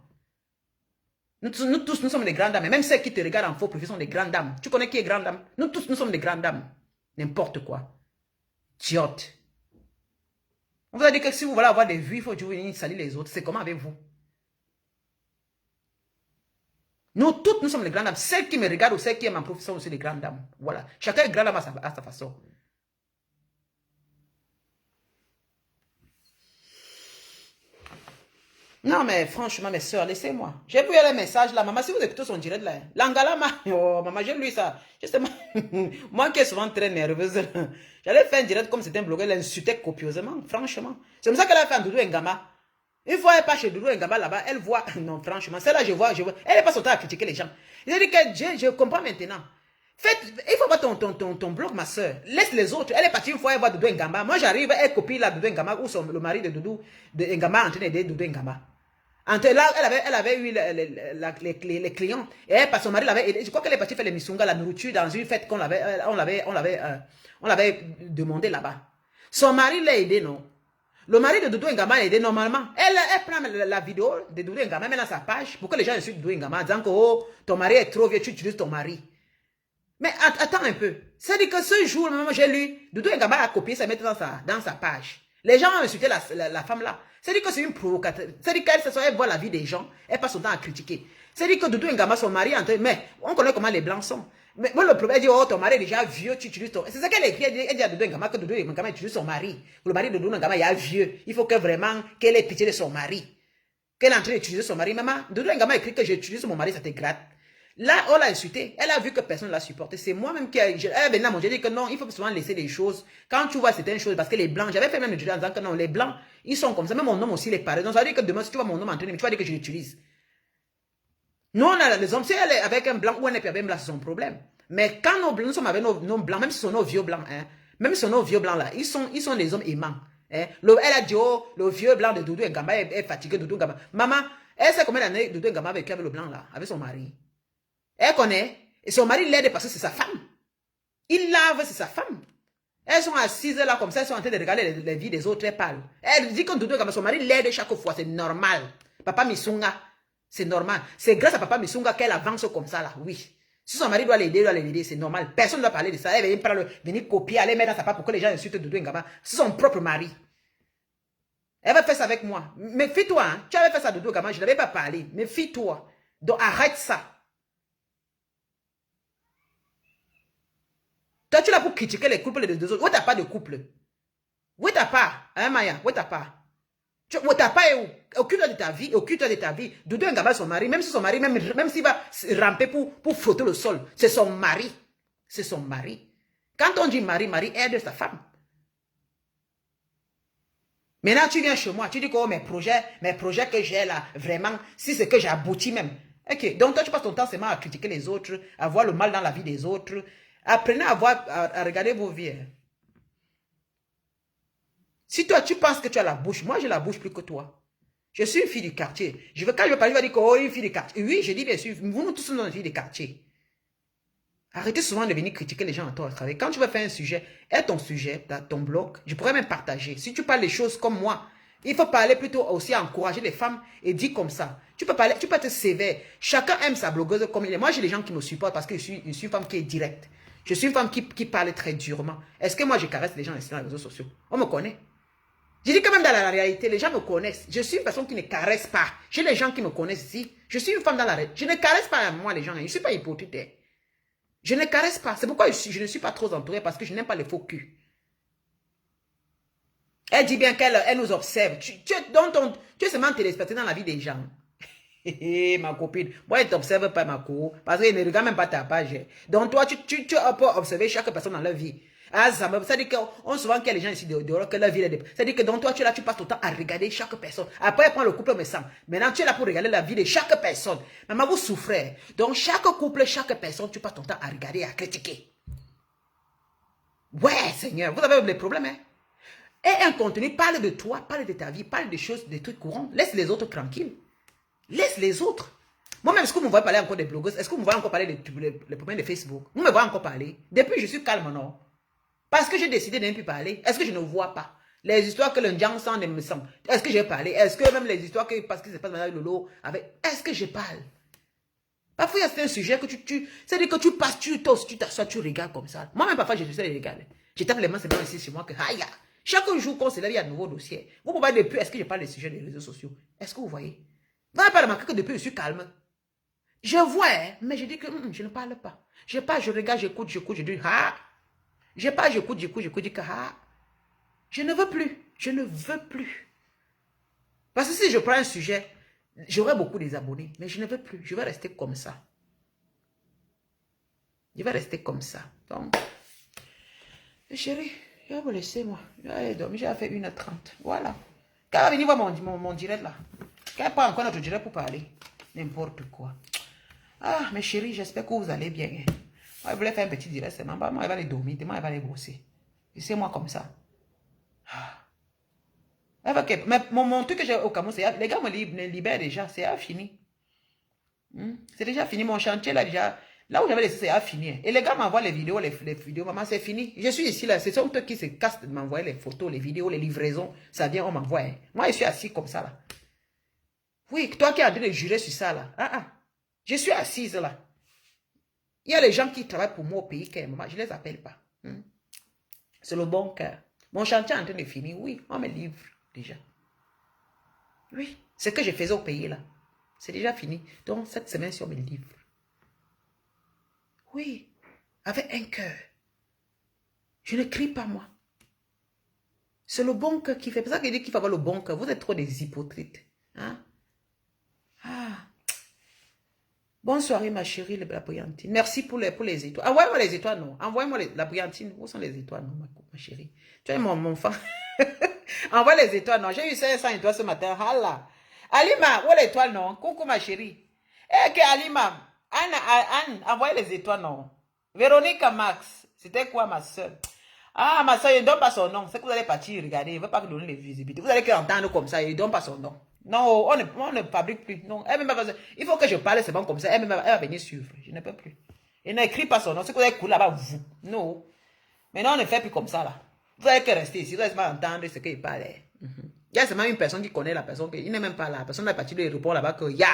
Nous tous, nous sommes des grandes dames. Et même celles qui te regardent en faux profil sont des grandes dames. Tu connais qui est grande dame? Nous tous, nous sommes des grandes dames. N'importe quoi. Idiote. On vous a dit que si vous voulez avoir des vues, il faut que vous venir salir les autres. C'est comment avec vous? Nous toutes, nous sommes les grandes dames. Celles qui me regardent ou celles qui aiment ma profession sont aussi des grandes dames. Voilà. Chacun est grande dame à sa façon. Non, mais franchement, mes soeurs, laissez-moi. J'ai vu les messages là. Maman, si vous écoutez son direct là. L'Angalama. Oh, maman, j'ai lu ça. Justement, moi qui est souvent très nerveuse. J'allais faire un direct comme c'était un blogueur. Elle insultait copieusement. Franchement. C'est comme ça qu'elle a fait un Doudou Ngama. Une fois, elle passe chez Doudou Ngama là-bas. Elle voit. Non, franchement. Celle-là, je vois. Elle n'est pas son temps à critiquer les gens. Je dis que je comprends maintenant. Faites, il faut pas ton blog, ma soeur. Laisse les autres. Elle est partie une fois, elle voit Doudou Ngama. Moi, j'arrive, elle copie là Doudou Ngama ou le mari de Doudou Ngama en train d'aider Doudou Ngama. Là, elle avait eu les clients. Et elle, son mari l'avait aidé. Je crois qu'elle est partie faire les misunga, la nourriture dans une fête qu'on l'avait demandé là-bas. Son mari l'a aidé, non? Le mari de Doudou Ngama l'a aidé normalement. Elle prend la vidéo de Doudou Ngama, met dans sa page pour que les gens insultent Doudou Ngama, disant que oh, ton mari est trop vieux, tu utilises ton mari. Mais attends un peu. C'est-à-dire que ce jour, j'ai lu, Doudou Ngama a copié ça, mettre dans sa page. Les gens ont insulté la femme là. C'est-à-dire que c'est une provocatrice. C'est-à-dire qu'elle voit la vie des gens, elle passe son temps à critiquer. C'est-à-dire que Doudou Ngama, son mari, mais on connaît comment les blancs sont. Mais moi, le problème, elle dit, oh, ton mari est déjà vieux, tu utilises ton... C'est ça qu'elle écrit, elle dit à Doudou Ngama que Doudou Ngama utilise son mari. Le mari de Doudou Ngama est vieux. Il faut que vraiment qu'elle ait pitié de son mari. Qu'elle est en train d'utiliser son mari. Maman, Doudou Ngama écrit que j'utilise mon mari, ça te gratte. Là, on l'a insulté. Elle a vu que personne ne l'a supporté. C'est moi-même qui a... Elle venait à moi, j'ai dit que non, il faut souvent laisser les choses. Quand tu vois certaines choses, parce que les blancs, j'avais fait même étudier en disant que non, les blancs, ils sont comme ça. Même mon nom aussi, il est pareil. Donc, ça veut dire que demain, si tu vois mon nom en train, tu vas dire que je l'utilise. Nous, on a les hommes, si elle est avec un blanc ou un épée blanc, c'est son problème. Mais quand nous sommes avec nos blancs, même si ce sont nos vieux blancs, hein, même si ce sont nos vieux blancs là, ils sont des hommes aimants. Hein. Elle a dit, oh, le vieux blanc de Doudou Ngama est fatigué, Doudou Ngama. Maman, elle sait combien d'années Doudou Ngama a vécu avec le blanc là, avec son mari. Elle connaît. Et son mari l'aide parce que c'est sa femme. Il lave, c'est sa femme. Elles sont assises là comme ça, elles sont en train de regarder les vies des autres, elles parlent. Elle dit que Doudou Ngama, son mari l'aide chaque fois, c'est normal. Papa Misunga, c'est normal. C'est grâce à Papa Misunga qu'elle avance comme ça là, oui. Si son mari doit l'aider, c'est normal. Personne ne doit parler de ça. Elle va venir copier, aller mettre dans sa part pour que les gens insultent Doudou Ngama. C'est son propre mari. Elle va faire ça avec moi. Mais fie-toi, hein. Tu avais fait ça Doudou Ngama, je n'avais pas parlé. Mais fie-toi. Donc arrête ça. Toi, tu es là pour critiquer les couples des deux autres. Où t'as pas de couple? Où t'as pas? Hein, Maya? Où t'as pas? Tu n'as pas occupe-toi de ta vie, occupe-toi de ta vie. Doudou Ngaba, son mari, même si son mari, même s'il va ramper pour frotter le sol, c'est son mari. C'est son mari. Quand on dit mari, mari aide sa femme. Maintenant, tu viens chez moi, tu dis que oh, mes projets que j'ai là, vraiment, si c'est que j'ai abouti même. Ok, donc toi, tu passes ton temps seulement à critiquer les autres, à voir le mal dans la vie des autres. Apprenez à regarder vos vies. Si toi, tu penses que tu as la bouche, moi, j'ai la bouche plus que toi. Je suis une fille du quartier. Quand je vais parler, je vais dire que oh, une fille du quartier. Oui, je dis bien sûr, vous nous tous sommes une fille du quartier. Arrêtez souvent de venir critiquer les gens à toi à travers. Quand tu vas faire un sujet, aie ton sujet, ton blog. Je pourrais même partager. Si tu parles des choses comme moi, il faut parler plutôt aussi à encourager les femmes et dire comme ça. Tu peux parler, tu peux être sévère. Chacun aime sa blogueuse comme il est. Moi, j'ai des gens qui me supportent parce que je suis une femme qui est directe. Je suis une femme qui parle très durement. Est-ce que moi, je caresse les gens sur les réseaux sociaux? On me connaît. Je dis quand même dans la réalité, les gens me connaissent. Je suis une personne qui ne caresse pas. J'ai les gens qui me connaissent ici. Je suis une femme dans la réalité. Je ne caresse pas moi les gens. Je ne suis pas hypocrite. Je ne caresse pas. C'est pourquoi je ne suis pas trop entourée parce que je n'aime pas les faux culs. Elle dit bien qu'elle nous observe. Tu es seulement téléspectateur dans la vie des gens. Ma copine, moi, elle ne t'observe pas, ma co, parce qu'elle ne regarde même pas ta page. Donc, toi, tu peux observer chaque personne dans leur vie. Ah, ça dit qu'on souvent qu'il y a les gens ici dehors, que leur vie est... Ça dit que donc toi, tu es là, tu passes ton temps à regarder chaque personne. Après, prends le couple me semble. Maintenant, tu es là pour regarder la vie de chaque personne. Maman, vous souffrez. Donc, chaque couple, chaque personne, tu passes ton temps à regarder et à critiquer. Ouais, Seigneur, vous avez des problèmes, hein? Et un contenu, parle de toi, parle de ta vie, parle des choses, des trucs courants. Laisse les autres tranquilles. Laisse les autres. Moi-même, est-ce que vous me voyez parler encore des blogueuses? Est-ce que vous me voyez encore parler des problèmes de Facebook? Vous me voyez encore parler? Depuis, je suis calme, non? Parce que j'ai décidé de ne plus parler. Est-ce que je ne vois pas? Les histoires que le Ndjang sent ne me semble. Est-ce que j'ai parlé? Est-ce que même les histoires que, parce que c'est pas avec Lolo, avec... Est-ce que je parle? Parfois, il y a un sujet que c'est-à-dire que tu passes, tu tosses, tu t'assois, tu regardes comme ça. Moi-même, parfois, je suis les regarder. Je tape les mains, c'est bien ici sur moi que, aïe, chaque jour qu'on se lève, il y a un nouveau dossier. Vous pouvez depuis, est-ce que je parle des sujets des réseaux sociaux? Est-ce que vous voyez? Vous n'avez pas remarqué que depuis, je suis calme. Je vois, mais je dis que je ne parle pas. Je parle, je regarde, j'écoute, je dis, ah. Je parle, j'écoute, je dis que, ah. Je ne veux plus. Je ne veux plus. Parce que si je prends un sujet, j'aurai beaucoup des abonnés, mais je ne veux plus. Je vais rester comme ça. Je vais rester comme ça. Donc, chérie, je vais vous laisser, moi. Je vais aller dormir. J'ai fait 1h30. Voilà. Quand elle va venir voir mon direct là. Quand elle prend encore notre direct pour parler. N'importe quoi. Ah, mes chéris, j'espère que vous allez bien. Moi, je voulais faire un petit direct seulement. Moi, elle va aller dormir. Demain, elle va aller brosser. Laissez-moi comme ça. Ah. Okay. Mais mon truc que j'ai au Cameroun, les gars me libèrent déjà. C'est fini. C'est déjà fini. Mon chantier là, déjà. Là où j'avais laissé, c'est fini. Et les gars m'envoient les vidéos, maman, c'est fini. Je suis ici là. C'est sont eux qui se cassent de m'envoyer les photos, les vidéos, les livraisons. Ça vient, on m'envoie. Moi, je suis assis comme ça là. Oui, toi qui es en train de jurer sur ça là. Je suis assise là. Il y a les gens qui travaillent pour moi au pays, moi, je ne les appelle pas. C'est le bon cœur. Mon chantier est en train de finir. Oui, on me livre déjà. Oui, ce que je faisais au pays là, c'est déjà fini. Donc, cette semaine-ci, on me livre. Oui, avec un cœur. Je ne crie pas moi. C'est le bon cœur qui fait. C'est pour ça qu'il dit qu'il faut avoir le bon cœur. Vous êtes trop des hypocrites. Hein? Bonne soirée, ma chérie, la brillantine. Merci pour les étoiles. Envoyez-moi les étoiles, non. Envoyez-moi la brillantine. Où sont les étoiles, non, ma chérie? Tu es mon fan. Envoie les étoiles, non. J'ai eu 500 étoiles ce matin. Hala. Alima, où est l'étoile, non? Coucou, ma chérie. Que Alima. Anne, envoyez les étoiles, non. Véronique Max. C'était quoi, ma soeur? Ah, ma soeur, il ne donne pas son nom. C'est que vous allez partir regarder. Il ne veut pas donner les visibilités. Vous allez entendre comme ça. Il ne donne pas son nom. Non, on ne fabrique plus. Non, il faut que je parle, c'est bon comme ça. Elle va venir suivre. Je ne peux plus. Elle n'écrit pas son nom. C'est que vous allez couler là-bas, vous. Non. Maintenant, on ne fait plus comme ça, là. Vous allez que rester ici. Vous allez entendre ce qu'il parle. Il y a seulement une personne qui connaît la personne. Il n'est même pas là. La personne a parti de répondre là-bas que ya.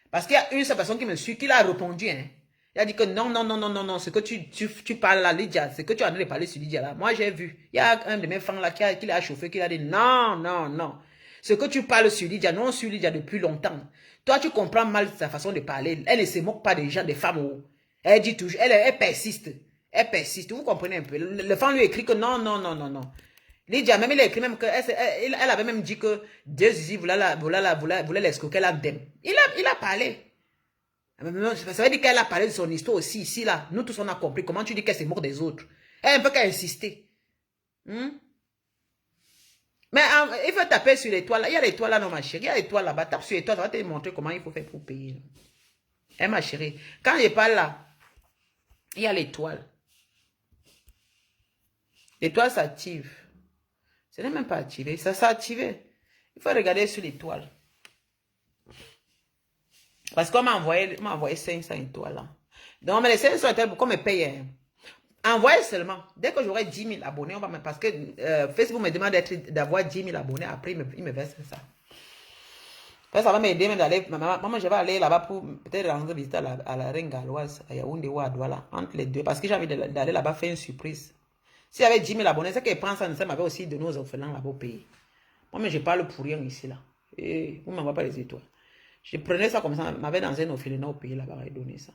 Parce qu'il y a une seule personne qui me suit, qui l'a répondu. Hein. Il a dit que non. Ce que tu parles là, Lydia, c'est que tu as en train de parler sur Lydia là. Moi, j'ai vu. Il y a un de mes fans là qui l'a chauffé, qui a dit non. Ce que tu parles sur Lydia, non sur Lydia depuis longtemps. Toi, tu comprends mal sa façon de parler. Elle ne se moque pas des gens, des femmes. Elle dit toujours, elle persiste. Elle persiste. Vous comprenez un peu. Le fan lui écrit que non. Lydia, même il a écrit même que elle avait même dit que Dieu Zizi voulait l'escroquer là-dedans. Il a parlé. Ça veut dire qu'elle a parlé de son histoire aussi, ici, là. Nous tous, on a compris. Comment tu dis qu'elle s'est morte des autres? Elle ne peut qu'à insister. Hmm? Mais il faut taper sur l'étoile. Il y a l'étoile là, non, ma chérie. Il y a l'étoile là-bas. Tape sur l'étoile. Ça va te montrer comment il faut faire pour payer. Eh, ma chérie. Quand je parle là, il y a l'étoile. L'étoile s'active. Ce n'est même pas activé. Ça s'est activé. Il faut regarder sur l'étoile. Parce qu'on m'a envoyé 500 étoiles là. Donc, mais les 500 étoiles, pourquoi me payer? Hein? Envoyez seulement. Dès que j'aurai 10 000 abonnés, on va me... parce que Facebook me demande d'avoir 10 000 abonnés. Après, il me verse ça. Ça va m'aider même d'aller. Maman, je vais aller là-bas pour peut-être rendre visite à la reine galloise, à Yaoundé ou à Douala, entre les deux. Parce que j'ai envie d'aller là-bas faire une surprise. S'il y avait 10 000 abonnés, c'est qu'elle prend ça, ça m'avait aussi donné aux orphelins là-bas au pays. Moi, mais je parle pour rien ici là. Et vous ne m'envoyez pas les étoiles. Je prenais ça comme ça, m'avait dans un orphelinat au pays là-bas et donné ça.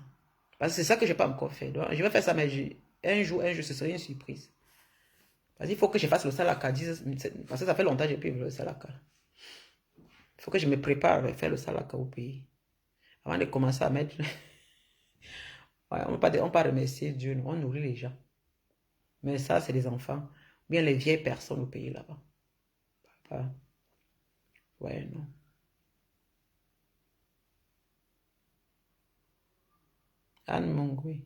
Parce que c'est ça que je n'ai pas encore fait. Donc, je vais faire ça, mais un jour, ce serait une surprise. Parce qu'il faut que je fasse le salaka. Parce que ça fait longtemps que je n'ai plus vu le salaka. Il faut que je me prépare à faire le salaka au pays. Avant de commencer à mettre... Ouais, on ne peut pas remercier Dieu, on nourrit les gens. Mais ça, c'est les enfants. Bien les vieilles personnes au pays là-bas. Papa. Ouais, non. Anne Mongui.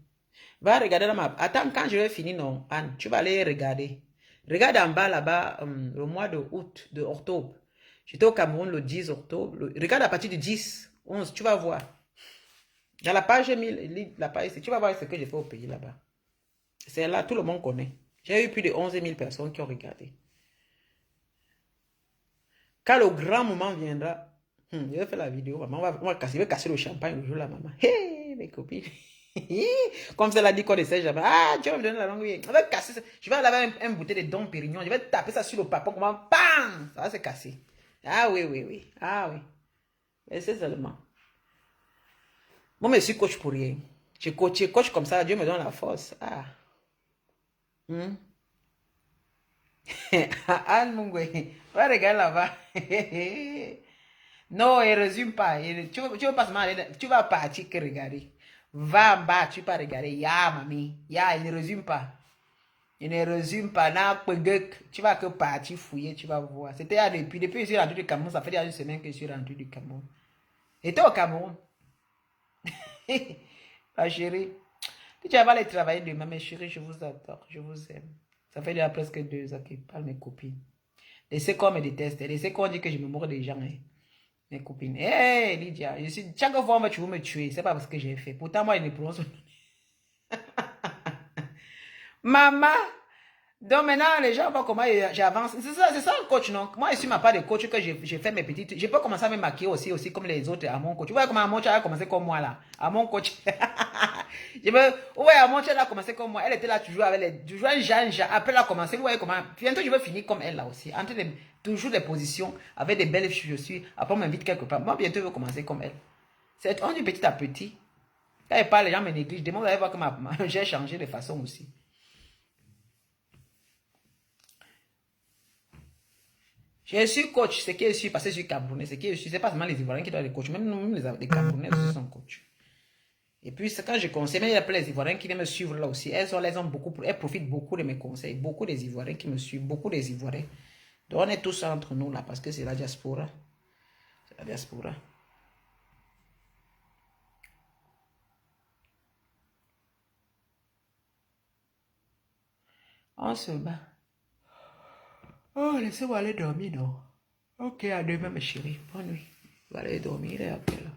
Va regarder la map. Attends, quand je vais finir, non, Anne, tu vas aller regarder. Regarde en bas là-bas, le mois de août, de octobre. J'étais au Cameroun le 10 octobre. Regarde à partir du 10, 11, tu vas voir. Dans la page, j'ai mis la page ici. Tu vas voir ce que j'ai fait au pays là-bas. C'est là, tout le monde connaît. J'ai eu plus de 11 000 personnes qui ont regardé. Quand le grand moment viendra, je vais faire la vidéo. Maman, on va casser le champagne le jour là, maman. Hé, mes copines. Comme ça, elle a dit qu'on essaie jamais. Ah, tu vas me donner la langue. On va casser ça. Je vais aller un bouteille de Dom Pérignon. Je vais taper ça sur le papon. Comment, bam, ça va se casser. Ah oui, oui, oui. Ah oui. Mais c'est seulement. Moi, je suis coach pour rien. Je coach comme ça. Dieu me donne la force. Ah. Anne Mungwe. Va regarder là-bas. Non, il ne résume pas. Tu veux pas seulement aller. Tu vas partir que regarder. Va en bas, tu peux pas regarder. Ya, mamie. Ya, il ne résume pas. Il ne résume pas. Tu vas que partir fouiller, tu vas voir. C'était depuis que je suis rentré du Cameroun. Ça fait déjà une semaine que je suis rentré du Cameroun. Et toi au Cameroun? Ma chérie. Tu vas aller travailler demain, mais chérie, je vous adore. Je vous aime. Ça fait déjà presque 2 ans que je parle mes copines. Laissez qu'on me déteste. Laissez qu'on dit que je me moque des gens. Hein. Mes copines. Hé, hey, Lydia, chaque fois tu veux me tuer, c'est pas parce que j'ai fait. Pourtant, moi, il ne prononce. Maman! Donc maintenant, les gens voient comment j'avance. C'est ça le coach, non? Moi, je suis ma part de coach que j'ai fait mes petites. Je peux commencer à me maquiller aussi comme les autres à mon coach. Tu vois comment mon chat a commencé comme moi là? À mon coach. Ouais, à mon chat a commencé comme moi. Elle était là toujours avec les. Toujours un Jean. Après, elle a commencé. Vous voyez comment. Bientôt, je vais finir comme elle là aussi. Entre toujours des positions avec des belles chaussures. Après, on m'invite quelque part. Moi, bientôt, je vais commencer comme elle. On dit petit à petit. Quand elle parle, les gens me négligent. Demain, vous allez voir que j'ai changé de façon aussi. Je suis coach, c'est que je suis passé sur Camerounais, c'est que je suis, c'est pas seulement les Ivoiriens qui doivent être coach, même les Camerounais aussi sont coach. Et puis, quand je conseille, même il y a les Ivoiriens qui viennent me suivre là aussi, elles profitent beaucoup de mes conseils, beaucoup des Ivoiriens qui me suivent, beaucoup des Ivoiriens. Donc, on est tous entre nous là, parce que c'est la diaspora. C'est la diaspora. On se bat. Oh, laissez-moi aller dormir, non? Ok, à demain, ma chérie. Bonne nuit. Je vais aller dormir, il est après là.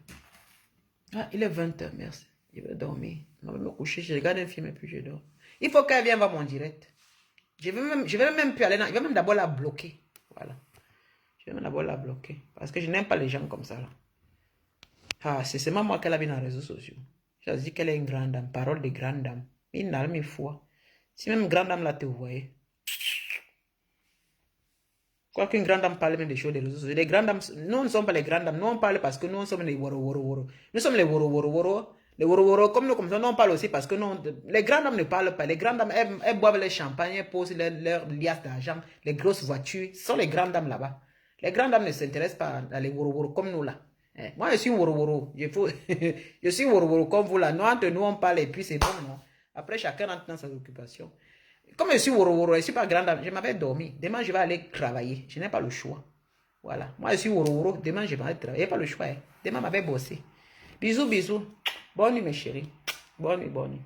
Ah, il est 20h, merci. Je vais dormir. Je vais me coucher, je regarde un film et puis je dors. Il faut qu'elle vienne voir mon direct. Je vais même plus aller dans... Je vais même d'abord la bloquer. Voilà. Je vais même d'abord la bloquer. Parce que je n'aime pas les gens comme ça là. Ah, c'est seulement moi qu'elle a mis dans les réseaux sociaux. Je dis qu'elle est une grande dame. Parole de grande dame. Une âme, une foi. Si même grande dame là te voyait. Quoi qu'une grande dame parle même des choses des réseaux sociaux. Les grandes dames, nous ne sommes pas les grandes dames. Nous on parle parce que nous sommes les woro woro woro. Nous sommes les woro woro woro. Les woro comme nous, comme ça, non, on parle aussi parce que non, les grandes dames ne parlent pas. Les grandes dames, elles boivent le champagne, elles posent leur liasses d'argent, les grosses voitures. Ce sont les grandes dames là-bas. Les grandes dames ne s'intéressent pas à les woro comme nous là. Moi, je suis woro. Je suis woro comme vous là. Nous, entre nous, on parle et puis c'est bon, non? Après, chacun rentre dans ses occupations. Comme je suis woro, je ne suis pas grande dame, je m'avais dormi. Demain, je vais aller travailler. Je n'ai pas le choix. Voilà. Moi, je suis woro. Demain, je vais aller travailler. Je n'ai pas le choix. Demain, je m'avais bossé. Bisous, bisous. Bonne nuit, mes chéris. Bonne nuit, bonne nuit.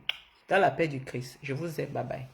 Dans la paix du Christ. Je vous aime. Bye bye.